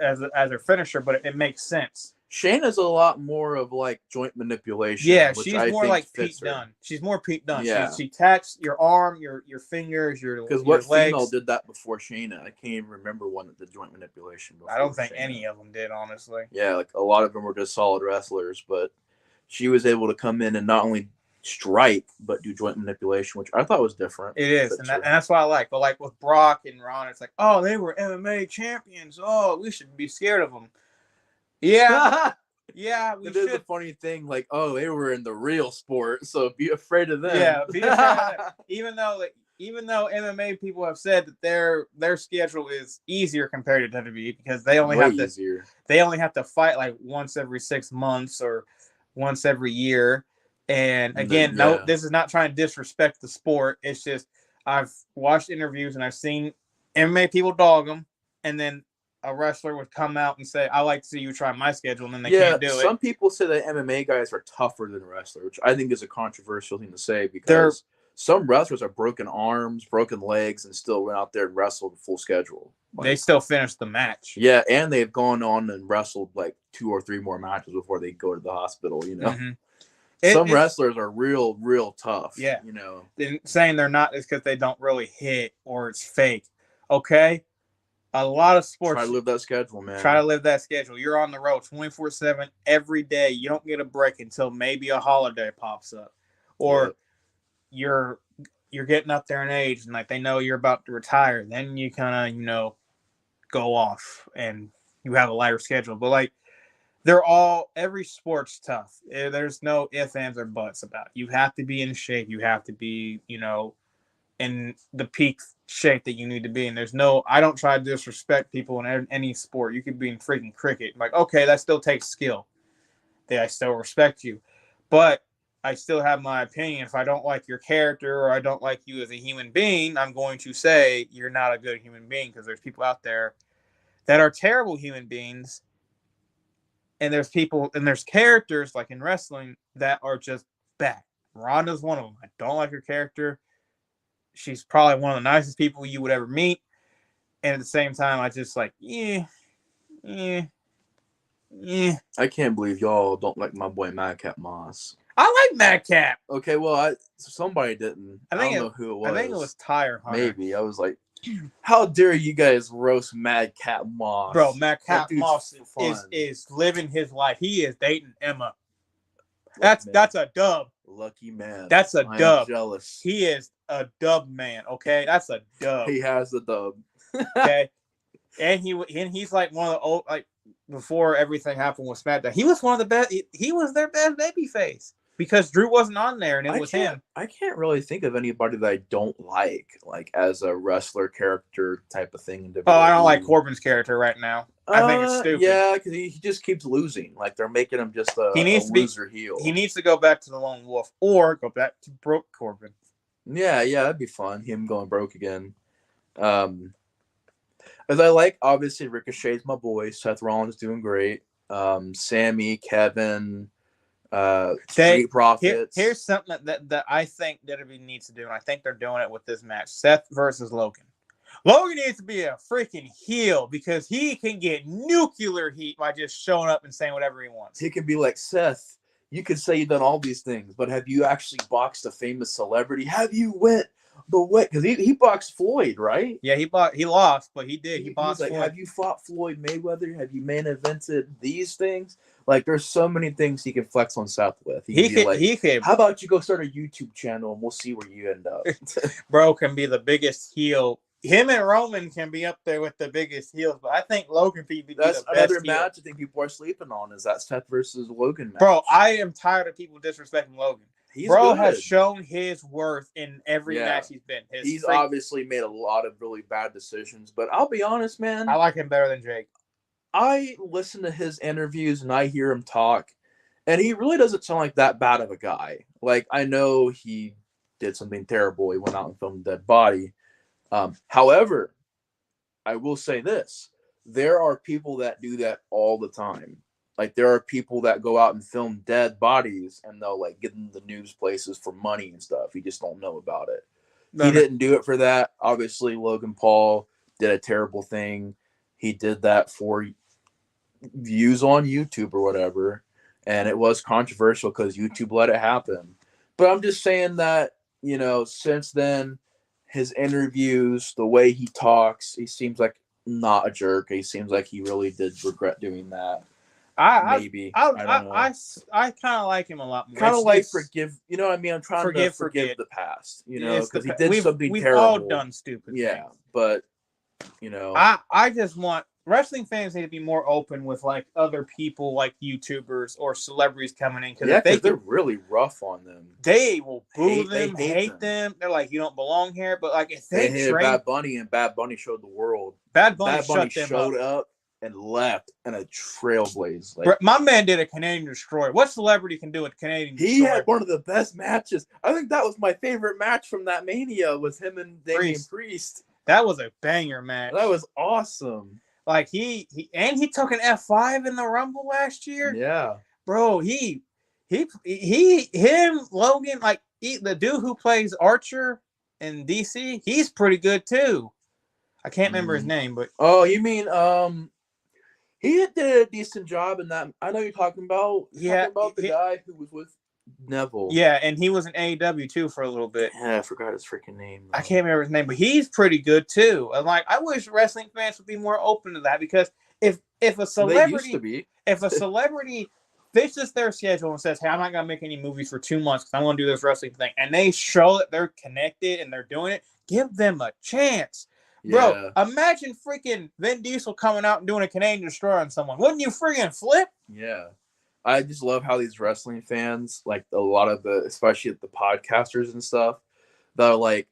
as her finisher, but it makes sense. Shayna's a lot more of joint manipulation. Yeah, she's more like Pete Dunne. She's more Pete Dunne. Yeah. She attacks your arm, your fingers, your legs. Because what female did that before Shayna? I can't even remember one that did joint manipulation before. I don't think Shayna. any of them did, honestly. Yeah, a lot of them were just solid wrestlers, but she was able to come in and not only strike but do joint manipulation, which I thought was different. It is, and that's what I like. But like with Brock and Ron, it's like, oh, they were MMA champions. Oh, we should be scared of them. Yeah, yeah, we it should. Is a funny thing, like, oh, they were in the real sport, so be afraid of them. Yeah, be afraid of them. Even though MMA people have said that their schedule is easier compared to WWE because they only have to fight like once every 6 months or once every year. And again, no, this is not trying to disrespect the sport. It's just I've watched interviews and I've seen MMA people dog them, and then a wrestler would come out and say, "I like to see you try my schedule," and then they can't do it. Some people say that MMA guys are tougher than wrestlers, which I think is a controversial thing to say because some wrestlers have broken arms, broken legs, and still went out there and wrestled a full schedule. They still finished the match. Yeah, and they've gone on and wrestled like 2 or 3 more matches before they go to the hospital, you know. Mm-hmm. Some wrestlers are real tough. Yeah. You know. Saying they're not is because they don't really hit or it's fake. Okay? A lot of sports. Try to live that schedule, man. Try to live that schedule. You're on the road 24/7 every day. You don't get a break until maybe a holiday pops up. Or you're getting up there in age and like they know you're about to retire. Then you kind of, go off and you have a lighter schedule. But like every sport's tough. There's no ifs, ands, or buts about it. You have to be in shape. You have to be, in the peak shape that you need to be in. I don't try to disrespect people in any sport. You could be in freaking cricket. Like, okay, that still takes skill. I still respect you. But I still have my opinion. If I don't like your character or I don't like you as a human being, I'm going to say you're not a good human being because there's people out there that are terrible human beings. And there's characters like in wrestling that are just bad. Ronda's one of them. I don't like her character. She's probably one of the nicest people you would ever meet. And at the same time, I just like, yeah. I can't believe y'all don't like my boy Madcap Moss. I like Madcap. Okay, well, somebody didn't. I don't know who it was. I think it was Tire Hunter. Maybe. I was like, how dare you guys roast Madcap Moss? Bro, Madcap Moss is living his life. He is dating Emma. That's a dub. Lucky man. That's a dub. I'm jealous. He is a dub man, okay? That's a dub. He has the dub. Okay. And he's like one of the old, like, before everything happened with SmackDown, he was one of the best. He was their best babyface because Drew wasn't on there, and it was him. I can't really think of anybody that I don't like as a wrestler character type of thing. I don't like Corbin's character right now. I think it's stupid. Yeah, because he just keeps losing. Like they're making him just a loser heel. He needs to go back to the Lone Wolf or go back to broke Corbin. Yeah, that'd be fun. Him going broke again. As I like, obviously, Ricochet's my boy. Seth Rollins doing great. Sammy, Kevin, Street Profits. Here's something that I think WWE needs to do, and I think they're doing it with this match. Seth versus Logan. Logan needs to be a freaking heel because he can get nuclear heat by just showing up and saying whatever he wants. He can be like, Seth, you could say you've done all these things, but have you actually boxed a famous celebrity? Have you went the way? Because he boxed Floyd, right? Yeah, he lost, but he did. He boxed Floyd. Have you fought Floyd Mayweather? Have you main evented these things? Like, there's so many things he can flex on Seth with. He can. How about you go start a YouTube channel and we'll see where you end up? Bro can be the biggest heel. Him and Roman can be up there with the biggest heels, but I think Logan can be the best another heel. match I think people are sleeping on is that Seth versus Logan match. Bro, I am tired of people disrespecting Logan. He's Bro good. Has shown his worth in every match he's been. He's obviously made a lot of really bad decisions, but I'll be honest, man. I like him better than Jake. I listen to his interviews and I hear him talk, and he really doesn't sound like that bad of a guy. Like, I know he did something terrible. He went out and filmed a dead body. However, I will say this. There are people that do that all the time. Like, there are people that go out and film dead bodies and they'll like get in the news places for money and stuff. You just don't know about it. He didn't do it for that. Obviously, Logan Paul did a terrible thing. He did that for views on YouTube or whatever. And it was controversial because YouTube let it happen. But I'm just saying that, since then, his interviews, the way he talks, he seems like not a jerk. He seems like he really did regret doing that. Maybe I don't know. I kind of like him a lot more. Kind of like forgive. You know what I mean? I'm trying to forgive the past. You know, because he did something we've terrible. All done stupid things. But you know, I just want wrestling fans need to be more open with like other people, like YouTubers or celebrities coming in, because they're really rough on them. They will boo them, hate them. They're like, you don't belong here. But like, if they hated Bad Bunny, and Bad Bunny showed the world. Bad Bunny showed up and left in a trailblaze. Like, my man did a Canadian Destroyer. What celebrity can do a Canadian Destroyer? He had one of the best matches. I think that was my favorite match from that Mania, was him and Damian Priest. That was a banger match. That was awesome. Like he took an F5 in the Rumble last year. Yeah, bro, him, Logan, like the dude who plays Archer in DC, he's pretty good too. I can't remember his name, but you mean he did a decent job in that. I know you're talking about. The guy who was with Neville. Yeah, and he was in AEW too for a little bit. Yeah, I forgot his freaking name. I can't remember his name, but he's pretty good too. And like, I wish wrestling fans would be more open to that, because if a celebrity fixes their schedule and says, "Hey, I'm not gonna make any movies for 2 months because I want to do this wrestling thing," and they show that they're connected and they're doing it, give them a chance. Bro, imagine freaking Vin Diesel coming out and doing a Canadian Destroyer on someone. Wouldn't you freaking flip? Yeah. I just love how these wrestling fans, like a lot of especially the podcasters and stuff, that are like,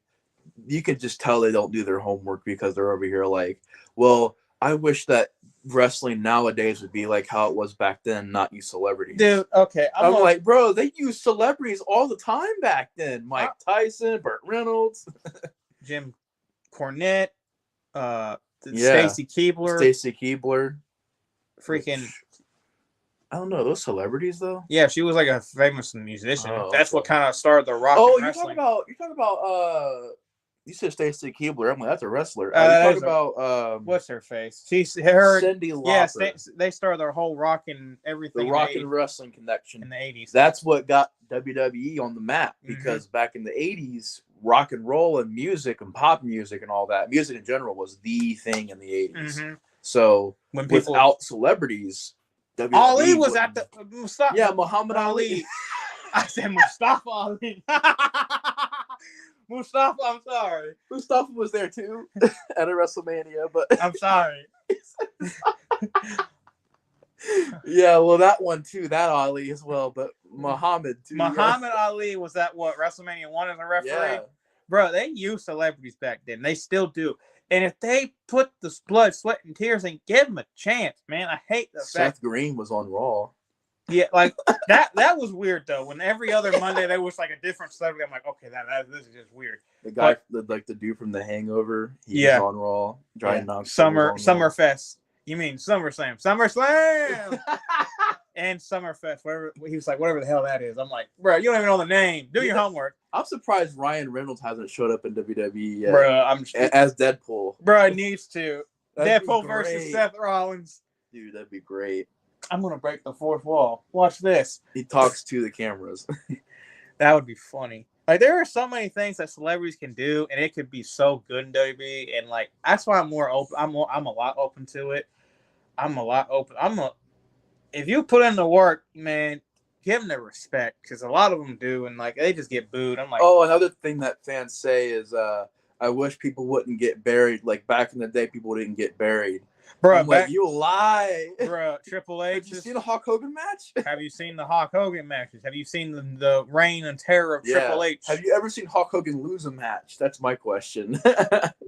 you can just tell they don't do their homework, because they're over here like, well, I wish that wrestling nowadays would be like how it was back then, not use celebrities. Dude, okay. I'm like, bro, they use celebrities all the time back then. Mike Tyson, Burt Reynolds, Jim Cornette, Stacy Keibler. Freaking... I don't know, those celebrities though. Yeah, she was like a famous musician. That's what kind of started the rock. Oh, you're talking about you said Stacy Keibler. I'm like, that's a wrestler. You talking about what's her face? She's her Cyndi Lauper. Yeah, they started their whole rock and everything. The rock and wrestling connection in the 80s. That's what got WWE on the map, because back in the 80s, rock and roll and music and pop music and all that, music in general, was the thing in the 80s. So when without celebrities, WWE Ali was at the Mustafa. Muhammad Ali. I said Mustafa Ali. Mustafa, I'm sorry. Mustafa was there too at a WrestleMania, but I'm sorry. Yeah, well, that one too, that Ali as well, but Muhammad too. Muhammad Ali was at WrestleMania 1 as a referee. Yeah. Bro, they used celebrities back then. They still do. And if they put the blood, sweat, and tears and give them a chance, man, I hate the fact Seth Green was on Raw. Yeah, like that was weird though. When every other Monday there was like a different celebrity, I'm like, okay, this is just weird. The guy, like the dude from The Hangover, he was on Raw. Summerfest. You mean SummerSlam? SummerSlam and Summerfest. Whatever he was like, whatever the hell that is. I'm like, bro, you don't even know the name. Do your homework. I'm surprised Ryan Reynolds hasn't showed up in WWE yet. Bro, as Deadpool. Bro, it needs to. Deadpool versus Seth Rollins. Dude, that'd be great. I'm gonna break the fourth wall. Watch this. He talks to the cameras. That would be funny. Like, there are so many things that celebrities can do, and it could be so good in WWE. And like, that's why I'm more open. I'm a lot open to it. I'm a lot open. If you put in the work, man, give them the respect, because a lot of them do, and like they just get booed. I'm like, oh, another thing that fans say is, I wish people wouldn't get buried. Like back in the day, people didn't get buried. Bro, like, you lie. Bro, Triple H. Have you seen a Hulk Hogan match? Have you seen the Hulk Hogan matches? Have you seen the reign and terror of Triple H? Have you ever seen Hulk Hogan lose a match? That's my question.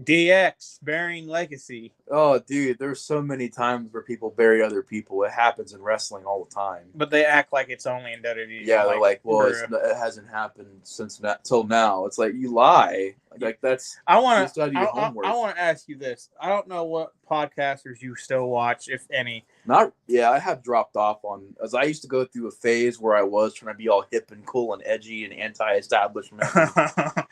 DX, burying legacy. Oh, dude, there's so many times where people bury other people. It happens in wrestling all the time. But they act like it's only in WWE. Yeah, they're like, well, it hasn't happened since till now. It's like, you lie. Like that's. I want to ask you this. I don't know what podcasters you still watch, if any. I have dropped off on, as I used to go through a phase where I was trying to be all hip and cool and edgy and anti-establishment.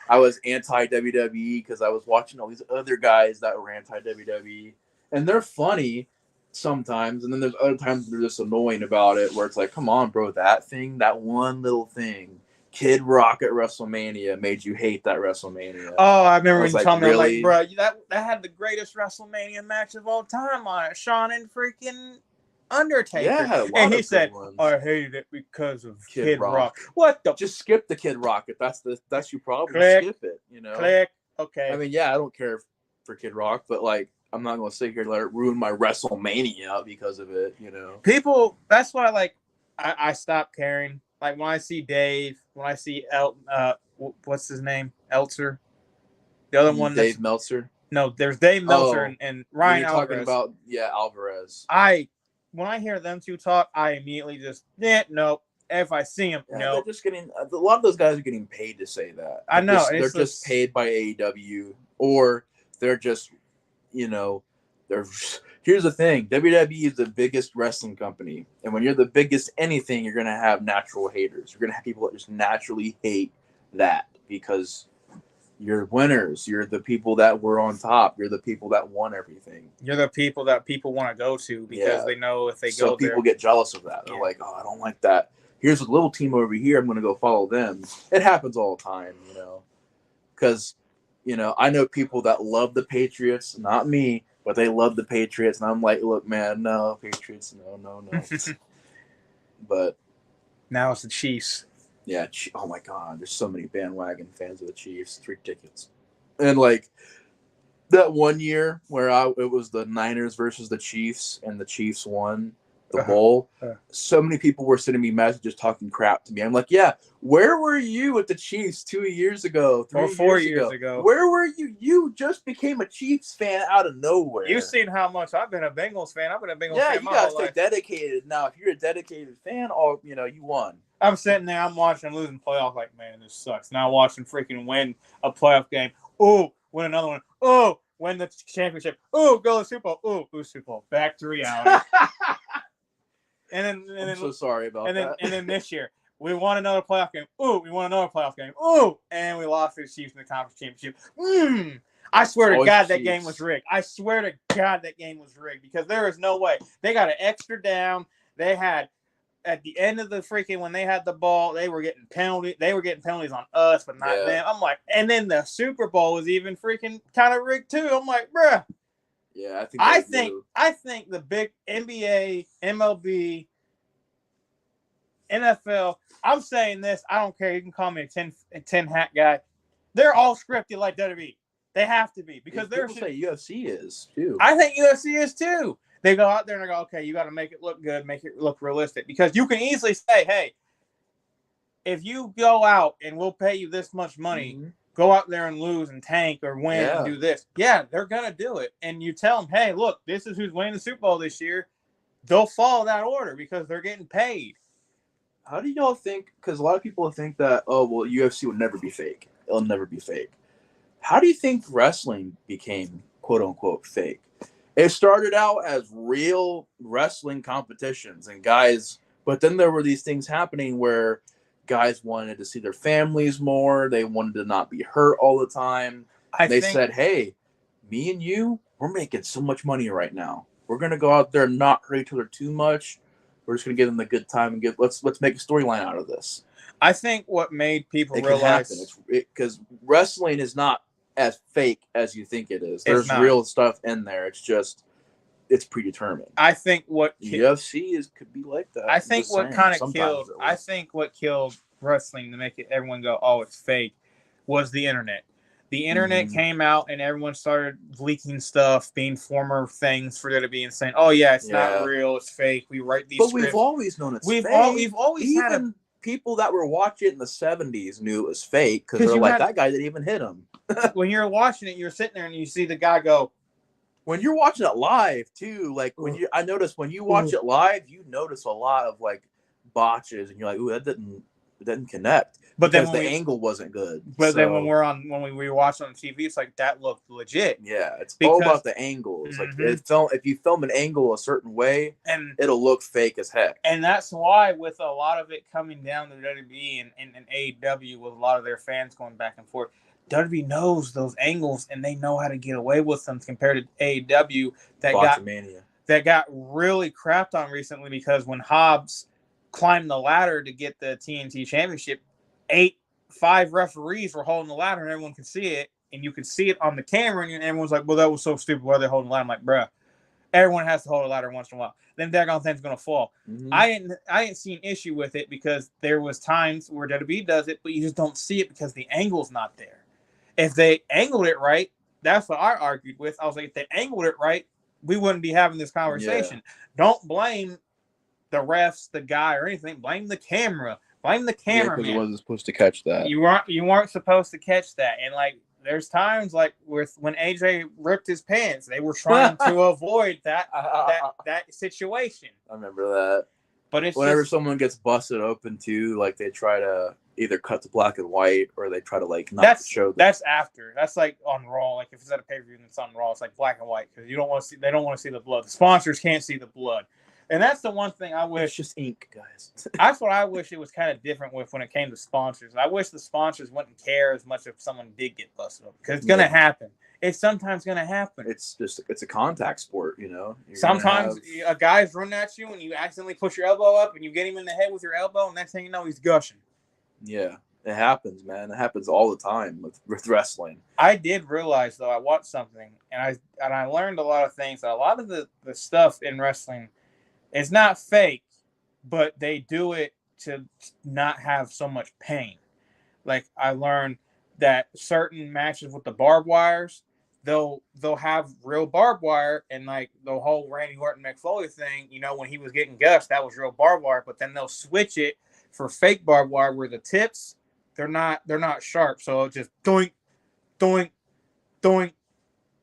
I was anti-WWE because I was watching all these other guys that were anti-WWE, and they're funny sometimes, and then there's other times they're just annoying about it, where it's like, come on, bro, that one little thing. Kid Rock at WrestleMania made you hate that WrestleMania. Oh, I remember when you told me, really? Like, bro, that had the greatest WrestleMania match of all time on it. Shawn and freaking Undertaker. Yeah, had a lot and he of said, good ones. I hated it because of Kid Rock. What the? Just skip the Kid Rock. If that's your problem, Click, skip it. You know. Click. Okay. I mean, yeah, I don't care for Kid Rock, but like, I'm not going to sit here and let it ruin my WrestleMania because of it. You know. People. That's why, like, I stopped caring. Like when I see Dave, when I see what's his name, Eltzer, the other one, Dave Meltzer. No, there's Dave Meltzer and Ryan you're Alvarez. Talking about Alvarez. When I hear them two talk, I immediately just no. If I see him, no. They're just getting a lot of those guys are getting paid to say that. I know they're just paid by AEW, or they're just, you know, they're. Here's the thing: WWE is the biggest wrestling company, and when you're the biggest anything, you're gonna have natural haters. You're gonna have people that just naturally hate that because you're winners. You're the people that were on top. You're the people that won everything. You're the people that people want to go to because they know if they go there. So people get jealous of that. They're like, oh, I don't like that. Here's a little team over here. I'm going to go follow them. It happens all the time, you know. Because, you know, I know people that love the Patriots. Not me, but they love the Patriots. And I'm like, look, man, no, Patriots, no. But now it's the Chiefs. Yeah, oh my God, there's so many bandwagon fans of the Chiefs. It's ridiculous. And like that one year where it was the Niners versus the Chiefs, and the Chiefs won the bowl. So many people were sending me messages talking crap to me. I'm like, yeah, where were you with the Chiefs 2 years ago, 4 years ago? Where were you? You just became a Chiefs fan out of nowhere. You've seen how much I've been a Bengals fan. I've been a Bengals fan. Yeah, you gotta stay dedicated. Now, if you're a dedicated fan, you won. I'm sitting there, I'm watching them losing playoffs like, man, this sucks. Now watching freaking win a playoff game. Oh, win another one. Oh, win the championship. Oh, go to the Super Bowl. Oh, lose Super Bowl. Back to reality. I'm so sorry about that. And then this year, we won another playoff game. Oh, we won another playoff game. Oh, and we lost to the Chiefs in the conference championship. I swear to God, that game was rigged. I swear to God, that game was rigged because there is no way. They got an extra down. They had... At the end of the freaking, when they had the ball, they were getting penalties. They were getting penalties on us, but not them. I'm like, and then the Super Bowl was even freaking kind of rigged too. I'm like, bruh. Yeah, I think the big NBA, MLB, NFL. I'm saying this. I don't care. You can call me a 10 hat guy. They're all scripted like WWE. They have to be because they're. People say UFC is too. I think UFC is too. They go out there and they go, okay, you got to make it look good, make it look realistic. Because you can easily say, hey, if you go out and we'll pay you this much money, go out there and lose and tank or win and do this. Yeah, they're going to do it. And you tell them, hey, look, this is who's winning the Super Bowl this year. They'll follow that order because they're getting paid. How do y'all think? Because a lot of people think that, oh, well, UFC will never be fake. It'll never be fake. How do you think wrestling became, quote unquote, fake? It started out as real wrestling competitions and guys, but then there were these things happening where guys wanted to see their families more. They wanted to not be hurt all the time. They said, hey, me and you, we're making so much money right now. We're going to go out there and not hurt each other too much. We're just going to give them a good time and let's make a storyline out of this. I think what made people realize because wrestling is not as fake as you think it is. There's real stuff in there. It's predetermined. I think what UFC could be like that. I think what kind of killed. I think what killed wrestling to make everyone go, oh, it's fake, was the internet. The internet came out and everyone started leaking stuff, being former things for WWE and saying, oh yeah, it's not real, it's fake. We write these. But we've always known it's fake. We've always had people that were watching it in the 70s knew it was fake because they're like, that guy didn't even hit him. When you're watching it, you're sitting there and you see the guy go. When you're watching it live too, like I noticed when you watch it live, you notice a lot of like botches, and you're like, ooh, it didn't connect. But then the angle wasn't good. But then when we watch on TV, it's like that looked legit. Yeah, it's all about the angles. Like if you film an angle a certain way, and it'll look fake as heck. And that's why with a lot of it coming down to WWE and AEW, with a lot of their fans going back and forth, WWE knows those angles and they know how to get away with them compared to AEW that got really crapped on recently because when Hobbs climbed the ladder to get the TNT Championship, 5 referees were holding the ladder and everyone could see it, and you could see it on the camera, and everyone's like, well, that was so stupid. Why are they holding the ladder? I'm like, bruh, everyone has to hold a ladder once in a while. Then daggone thing's gonna fall. Mm-hmm. I didn't see an issue with it because there was times where WWE does it, but you just don't see it because the angle's not there. If they angled it right, that's what I argued with. I was like, if they angled it right, we wouldn't be having this conversation. Yeah. Don't blame the refs, the guy, or anything. Blame the camera. Blame the cameraman. Because it wasn't supposed to catch that. You weren't supposed to catch that. And like, there's times like with when AJ ripped his pants, they were trying to avoid that situation. I remember that. But it's whenever someone gets busted open too, like they try to either cut to black and white or they try to like not show. That's after. That's like on Raw. Like if it's at a pay-per-view and it's on Raw, it's like black and white because you don't want to see. They don't want to see the blood. The sponsors can't see the blood. And that's the one thing I wish. It's just ink, guys. That's what I wish it was kind of different with when it came to sponsors. I wish the sponsors wouldn't care as much if someone did get busted up because it's going to happen. It's sometimes going to happen. It's a contact sport, you know. Sometimes a guy's running at you and you accidentally push your elbow up and you get him in the head with your elbow and next thing you know he's gushing. Yeah, it happens, man. It happens all the time with wrestling. I did realize though I watched something and I learned a lot of things. A lot of the stuff in wrestling. It's not fake, but they do it to not have so much pain. Like I learned that certain matches with the barbed wires, they'll have real barbed wire, and like the whole Randy Orton Mick Foley thing. You know, when he was getting gushed, that was real barbed wire. But then they'll switch it for fake barbed wire, where the tips they're not sharp, so it's just doink, doink, doink,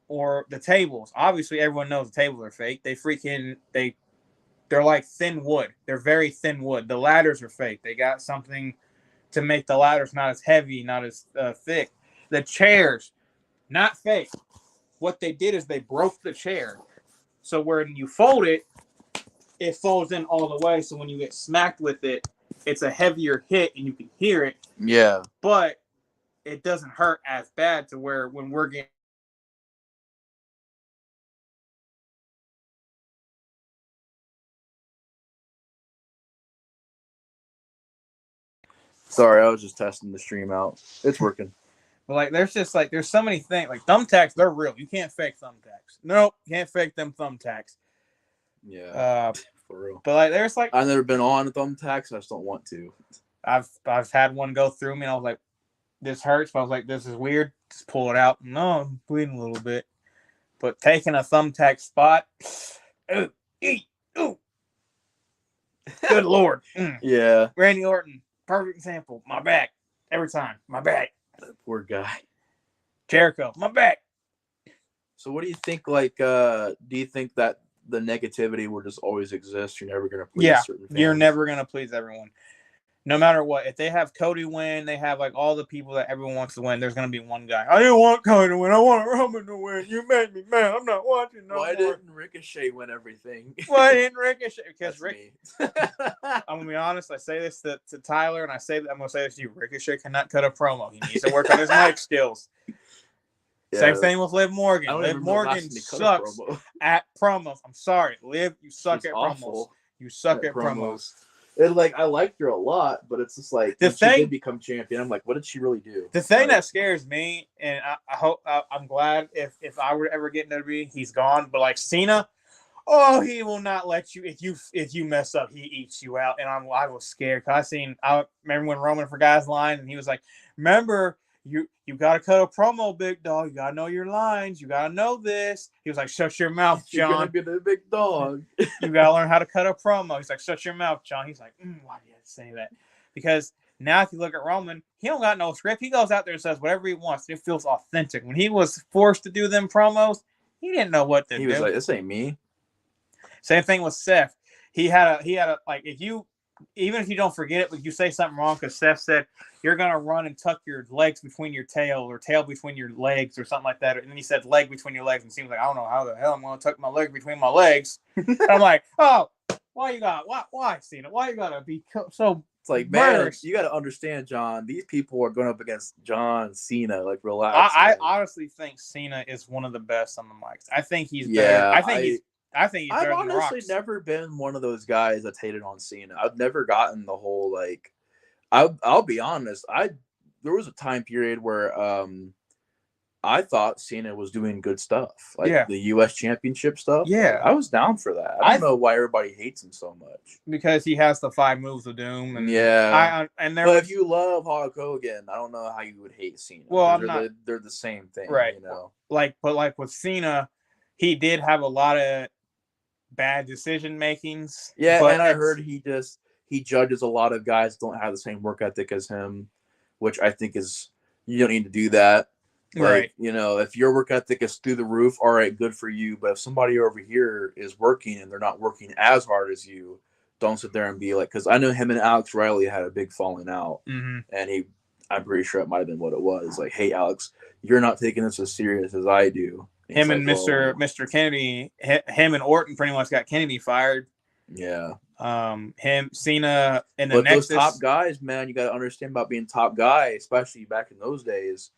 or the tables. Obviously, everyone knows the tables are fake. They're like thin wood. They're very thin wood. The ladders are fake. They got something to make the ladders not as heavy, not as thick. The chairs, not fake. What they did is they broke the chair. So when you fold it, it folds in all the way. So when you get smacked with it, it's a heavier hit and you can hear it. Yeah. But it doesn't hurt as bad to where when we're getting Sorry, I was just testing the stream out. It's working. But like, there's so many things. Like thumbtacks, they're real. You can't fake thumbtacks. Nope, can't fake them thumbtacks. Yeah, for real. But like, there's like I've never been on thumbtacks. I just don't want to. I've had one go through me, and I was like, this hurts. But I was like, this is weird. Just pull it out. No, I'm bleeding a little bit. But taking a thumbtack spot, ooh. Good Lord. Yeah. Randy Orton. Perfect example. My back. Every time. My back. That poor guy. Jericho. My back. So what do you think, like, do you think that the negativity will just always exist? You're never going to please certain fans? You're never going to please everyone. No matter what. If they have Cody win, they have, like, all the people that everyone wants to win, there's going to be one guy. I didn't want Cody to win. I want Roman to win. You made me mad. I'm not watching no more. Why didn't Ricochet win everything? Why didn't Ricochet? Because I'm going to be honest. I say this to Tyler, and I'm going to say this to you. Ricochet cannot cut a promo. He needs to work on his mic skills. Yeah. Same thing with Liv Morgan. Liv Morgan sucks at promos. I'm sorry. Liv, you suck at promos. You suck at promos. And like, I liked her a lot, but it's just like she did become champion. I'm like, what did she really do? The thing that scares me, and I hope I'm glad if I were to ever get in WWE, he's gone. But like Cena, he will not let you if you mess up, he eats you out. And I was scared because I remember when Roman forgot his line, and he was like, remember. You got to cut a promo, big dog. You got to know your lines. You got to know this. He was like, shut your mouth, John. You're going to be the big dog. You got to learn how to cut a promo. He's like, shut your mouth, John. He's like, why do you have to say that? Because now if you look at Roman, he don't got no script. He goes out there and says whatever he wants. It feels authentic. When he was forced to do them promos, he didn't know what to do. He was like, this ain't me. Same thing with Seth. He had a like, even if you don't forget it, but you say something wrong because Seth said you're gonna run and tuck your legs between your tail or tail between your legs or something like that. And then he said leg between your legs, and it seems like I don't know how the hell I'm gonna tuck my leg between my legs. I'm like, why Cena? Why you gotta be so? It's like, man, you gotta understand, John. These people are going up against John Cena. Like, relax. I honestly think Cena is one of the best on the mics. I think he's better. I've honestly never been one of those guys that's hated on Cena. I've never gotten the whole like. I'll be honest. There was a time period where I thought Cena was doing good stuff, like Yeah. the U.S. Championship stuff. Yeah. Like, I was down for that. I don't know why everybody hates him so much. Because he has the 5 moves of doom. And yeah. But if you love Hulk Hogan, I don't know how you would hate Cena. Well, I'm they're not. They're the same thing, right? You know. But with Cena, he did have a lot of bad decision makings. Yeah, and I heard he judges a lot of guys don't have the same work ethic as him, which I think is you don't need to do that. Like, right. You know, if your work ethic is through the roof, all right, good for you. But if somebody over here is working and they're not working as hard as you, don't sit there and be like, because I know him and Alex Riley had a big falling out, and I'm pretty sure it might have been what it was. Like, hey, Alex, you're not taking this as serious as I do. Him and Mr. Kennedy, him and Orton pretty much got Kennedy fired. Yeah. Cena, and but those top guys, man, you got to understand about being top guy, especially back in those days.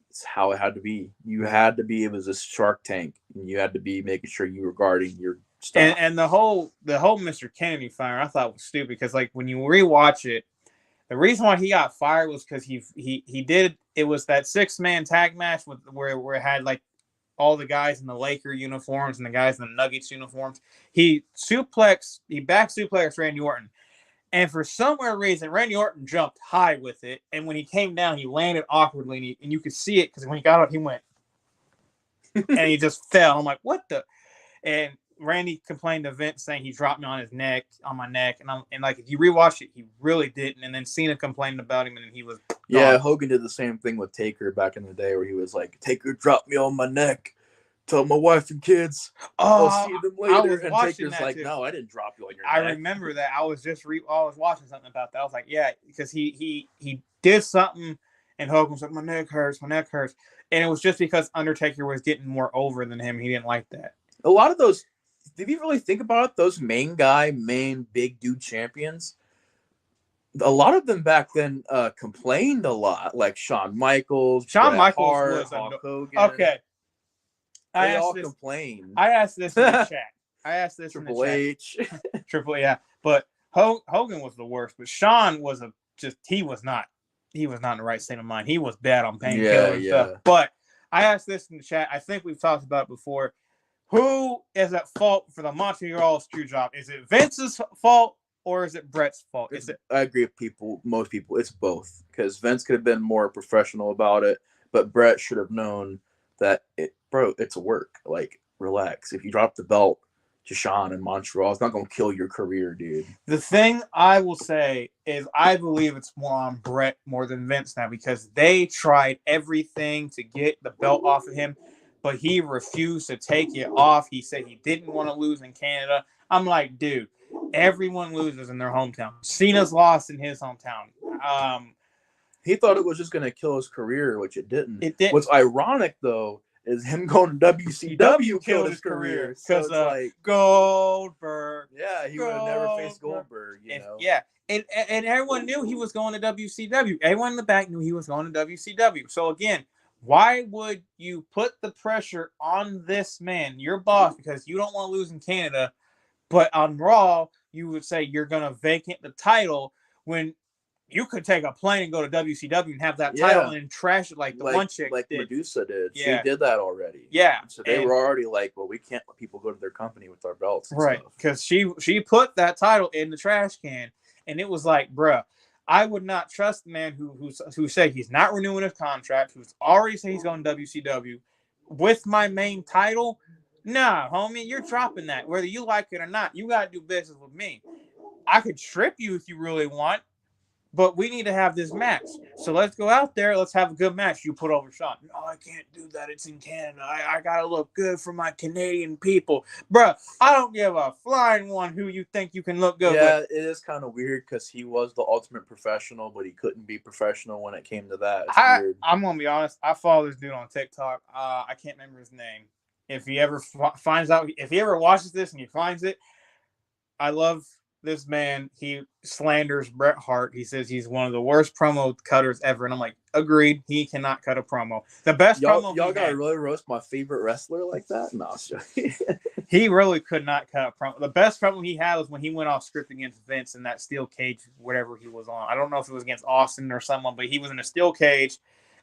It's how it had to be. You had to be. It was a Shark Tank, and you had to be making sure you were guarding your stuff. And the whole Mr. Kennedy fire, I thought was stupid because like when you rewatch it, the reason why he got fired was because he did it was that 6-man tag match where it had like all the guys in the Laker uniforms and the guys in the Nuggets uniforms. He back suplexed Randy Orton. And for some weird reason, Randy Orton jumped high with it. And when he came down, he landed awkwardly. And you could see it because when he got up, he went. and he just fell. I'm like, what the? And Randy complained to Vince saying he dropped me on my neck. And like, if you rewatch it, he really didn't. And then Cena complained about him and then he was gone. Yeah, Hogan did the same thing with Taker back in the day where he was like, Taker dropped me on my neck. Tell my wife and kids I'll see them later. And Taker's like, no, I didn't drop you on your neck. I remember that. I was watching something about that. I was like, yeah, because he did something and Hogan was like, my neck hurts. And it was just because Undertaker was getting more over than him. He didn't like that. A lot of those, if you really think about it, those main big dude champions, a lot of them back then complained a lot, like Shawn Michaels, Hart, was Hulk Hogan. Okay. They all complained. I asked this in the chat. Triple H. Yeah. But Hogan was the worst. But Shawn was he was not in the right state of mind. He was bad on painkillers and stuff. But I asked this in the chat. I think we've talked about it before. Who is at fault for the Montreal screw job? Is it Vince's fault or is it Brett's fault? I agree with most people. It's both. Because Vince could have been more professional about it, but Brett should have known that it's a work. Like, relax. If you drop the belt to Shawn in Montreal, it's not going to kill your career, dude. The thing I will say is I believe it's more on Brett more than Vince now because they tried everything to get the belt off of him, but he refused to take it off. He said he didn't want to lose in Canada. I'm like, dude, everyone loses in their hometown. Cena's lost in his hometown. He thought it was just going to kill his career, which it didn't. What's ironic, though, is him going to WCW killed his career. Because like Goldberg. Yeah, he would have never faced Goldberg, you know. Yeah, and everyone knew he was going to WCW. Everyone in the back knew he was going to WCW. So again, why would you put the pressure on this man, your boss, because you don't want to lose in Canada, but on Raw, you would say you're going to vacate the title when you could take a plane and go to WCW and have that title and trash it like one chick like did. Medusa did. Yeah. She did that already. Yeah. So they were already like, well, we can't let people go to their company with our belts. Right. Because she put that title in the trash can, and it was like, bruh, I would not trust the man who said he's not renewing his contract, who's already said he's going to WCW with my main title. Nah, homie, you're dropping that. Whether you like it or not, you got to do business with me. I could trip you if you really want, but we need to have this match. So let's go out there. Let's have a good match. You put over Shawn. No, I can't do that. It's in Canada. I got to look good for my Canadian people. Bruh, I don't give a flying one who you think you can look good with. Yeah, it is kind of weird because he was the ultimate professional, but he couldn't be professional when it came to that. It's weird. I'm going to be honest. I follow this dude on TikTok. I can't remember his name. If he ever finds out, if he ever watches this and he finds it, I love this man. He slanders Bret Hart. He says he's one of the worst promo cutters ever. And I'm like, agreed. He cannot cut a promo. The best promo. Y'all got to really roast my favorite wrestler like that? No, he really could not cut a promo. The best promo he had was when he went off script against Vince in that steel cage, whatever he was on. I don't know if it was against Austin or someone, but he was in a steel cage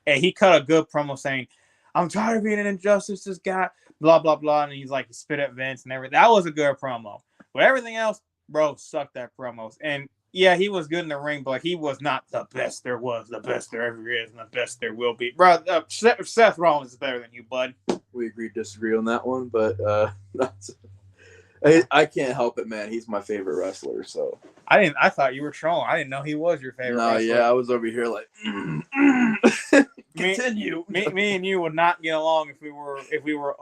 and he cut a good promo saying, I'm tired of being an injustice. This guy, blah blah blah, and he's like, he spit at Vince and everything. That was a good promo. But everything else, bro, sucked at promos. And yeah, he was good in the ring, but like, he was not the best there was, the best there ever is, and the best there will be. Bro, Seth Rollins is better than you, bud. We agree, disagree on that one, but I can't help it, man. He's my favorite wrestler, so. I thought you were trolling. I didn't know he was your favorite wrestler. Yeah, I was over here like, continue. Me and you would not get along if we were.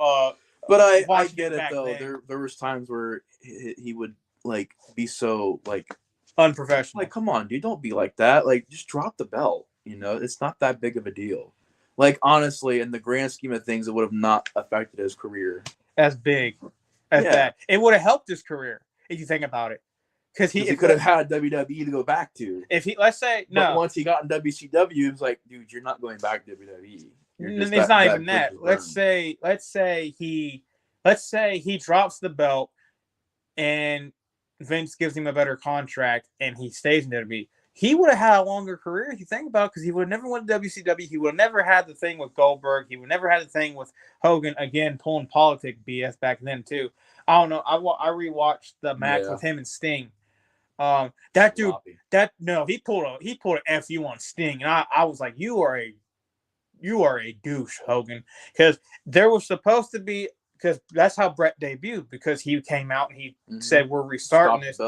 But I get it though. There was times where he would like be so like unprofessional. Like, come on, dude, don't be like that. Like, just drop the belt. You know, it's not that big of a deal. Like, honestly, in the grand scheme of things, it would have not affected his career as big as that. It would have helped his career if you think about it, because he could have had WWE to go back to. If he, let's say, but once he got in WCW, it was like, dude, you're not going back to WWE. It's not even that. Let's say he drops the belt, and Vince gives him a better contract, and he stays in WWE. He would have had a longer career if you think about it, because he would have never went to WCW. He would have never had the thing with Goldberg. He would never had the thing with Hogan, again, pulling politic BS back then, too. I don't know. I rewatched the match with him and Sting. That dude, he pulled an FU on Sting, and I was like, you are a douche, Hogan, because there was supposed to be, because that's how Brett debuted, because he came out and he said, we're restarting this.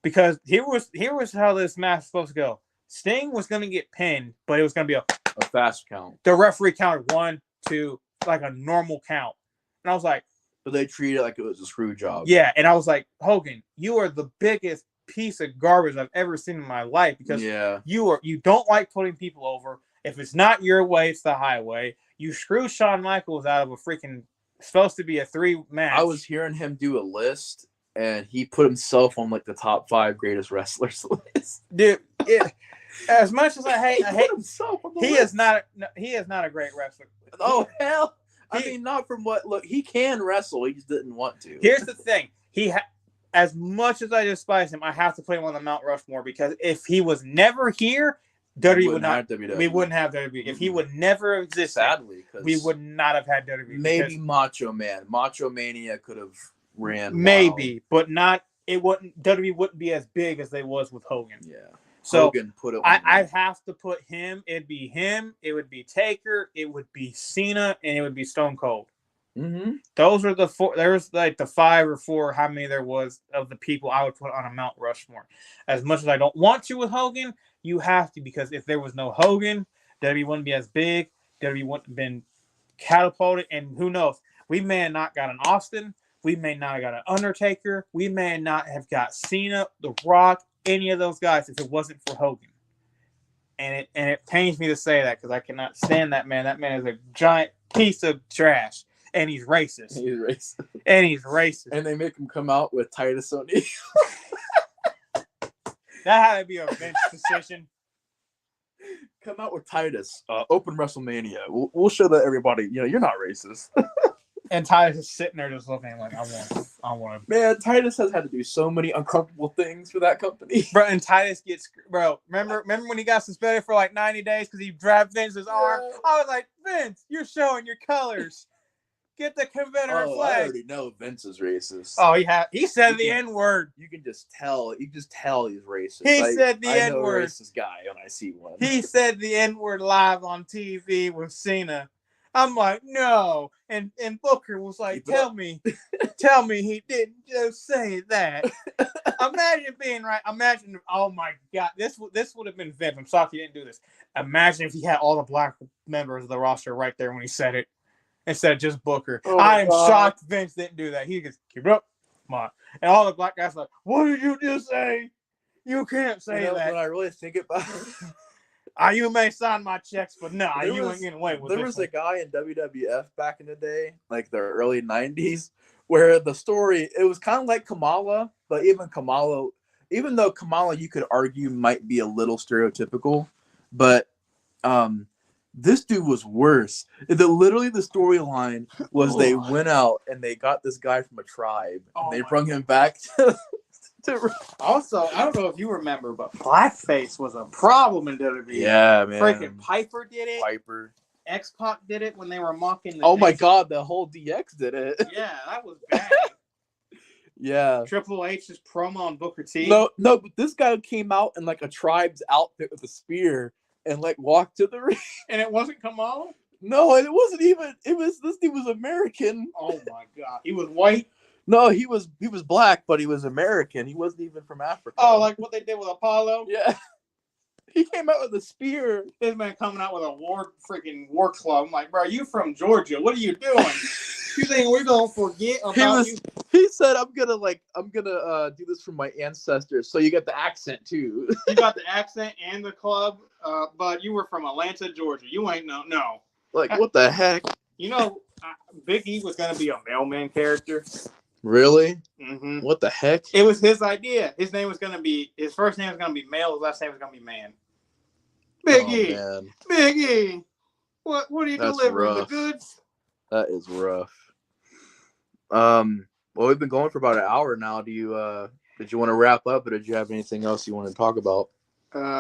Because here was how this match was supposed to go. Sting was going to get pinned, but it was going to be a fast count. The referee counted 1, 2, like a normal count. And I was like... But they treated it like it was a screw job. Yeah, and I was like, Hogan, you are the biggest piece of garbage I've ever seen in my life, because you don't like putting people over. If it's not your way, it's the highway. You screw Shawn Michaels out of a freaking... supposed to be a 3 match. I was hearing him do a list, and he put himself on like the top 5 greatest wrestlers list. Dude, as much as I hate himself on the he list. He is not a great wrestler. Oh hell! I mean, not from what look. He can wrestle. He just didn't want to. Here's the thing. As much as I despise him, I have to put him on the Mount Rushmore, because if he was never here, WWE would not. We wouldn't have WWE. If he would never have existed, sadly, we would not have had WWE. Maybe Macho Man, Macho Mania could have ran. Maybe, but not. It wouldn't. WWE wouldn't be as big as they was with Hogan. Yeah. So Hogan put it. I have to put him. It'd be him. It would be Taker. It would be Cena, and it would be Stone Cold. Mm-hmm. Those are the 4. There's like the 5 or 4. How many there was of the people I would put on a Mount Rushmore. As much as I don't want to with Hogan, you have to, because if there was no Hogan, WWE wouldn't be as big. WWE wouldn't have been catapulted, and who knows? We may have not got an Austin. We may not have got an Undertaker. We may not have got Cena, The Rock, any of those guys if it wasn't for Hogan. And it pains me to say that, because I cannot stand that man. That man is a giant piece of trash. And he's racist. And they make him come out with Titus O'Neil. That had to be a Vince decision. Come out with Titus. Open WrestleMania. We'll show that everybody. You're not racist. And Titus is sitting there just looking like, I want to. Man, Titus has had to do so many uncomfortable things for that company. Bro, and Titus gets... Bro, remember when he got suspended for like 90 days because he grabbed Vince's arm? I was like, Vince, you're showing your colors. Get the Confederate flag. I already know Vince is racist. Oh, he said the N-word. You can just tell. You just tell he's racist. He said the N-word. I know a racist guy when I see one. He said the N-word live on TV with Cena. I'm like, no. And Booker was like, tell me he didn't just say that. Imagine being right. Imagine, oh my God, this would have been Vince. I'm sorry he didn't do this. Imagine if he had all the black members of the roster right there when he said it, instead of just Booker. I am shocked Vince didn't do that. He just, keep it up. Come on. And all the black guys are like, what did you just say? You can't say that. When I really think about it. You may sign my checks, but no, you ain't getting away with it. There was a guy in WWF back in the day, like the early 90s, where the story, it was kind of like Kamala, but even though Kamala, you could argue, might be a little stereotypical, but this dude was worse. Literally, the storyline was they went out and they got this guy from a tribe, and they brought him back to Also, I don't know if you remember, but blackface was a problem in WWE. Yeah, man. Freaking Piper did it. X-Pac did it when they were mocking the Oh my God, the whole DX did it. Yeah, that was bad. Yeah. Triple H's promo on Booker T. No, but this guy came out in like a tribe's outfit with a spear and like walked to the ring. And it wasn't Kamala? No, and it wasn't even. This dude was American. Oh my God, he was white. No, he was black, but he was American. He wasn't even from Africa. Oh, like what they did with Apollo? Yeah. He came out with a spear. This man coming out with a war club. I'm like, bro, you from Georgia? What are you doing? You think we're gonna forget about you? He said, "I'm gonna do this for my ancestors." So you get the accent too. You got the accent and the club, but you were from Atlanta, Georgia. You ain't no. Like what the heck? You know, Big E was gonna be a mailman character. Really? Mm-hmm. What the heck? It was his idea. His first name was gonna be Male. His last name was gonna be Man. Big E. Man. Big E. What are you delivering? Rough. The goods? That is rough. Well, we've been going for about an hour now. Did you want to wrap up, or did you have anything else you want to talk about?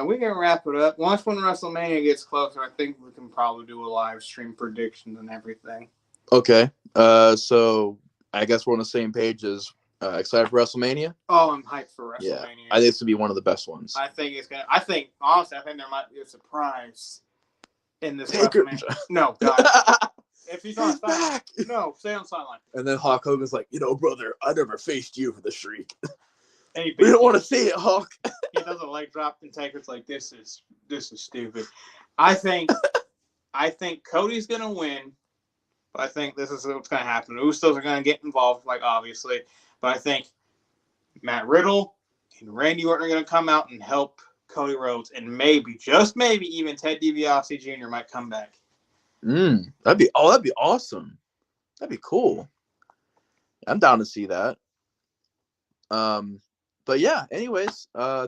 We can wrap it up. Once when WrestleMania gets closer, I think we can probably do a live stream predictions and everything. Okay. So I guess we're on the same page as excited for WrestleMania. Oh, I'm hyped for WrestleMania. Yeah, I think this will be one of the best ones. Honestly, there might be a surprise in this Taker. WrestleMania. No, God. If he's on sideline, no, stay on sideline. And then Hulk Hogan's like, brother, I never faced you for the streak. We don't want to see it, Hulk. He does a leg drop, and Taker's like, this is stupid. I think Cody's gonna win. But I think this is what's going to happen. The Usos are going to get involved, like, obviously. But I think Matt Riddle and Randy Orton are going to come out and help Cody Rhodes. And maybe, just maybe, even Ted DiBiase Jr. might come back. That'd be awesome. That'd be cool. I'm down to see that. But yeah, anyways,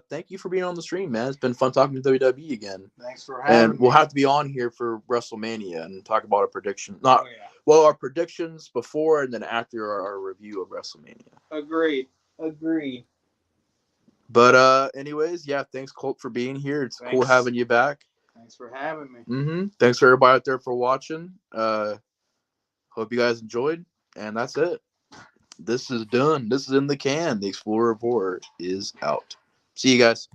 thank you for being on the stream, man. It's been fun talking to WWE again. Thanks for having me. And we'll have to be on here for WrestleMania and talk about our predictions. Our predictions before and then after our review of WrestleMania. Agreed. But anyways, yeah, thanks Colt for being here. It's cool having you back. Thanks for having me. Thanks for everybody out there for watching. Hope you guys enjoyed, and that's it. This is done. This is in the can. The Explorer Report is out. See you guys.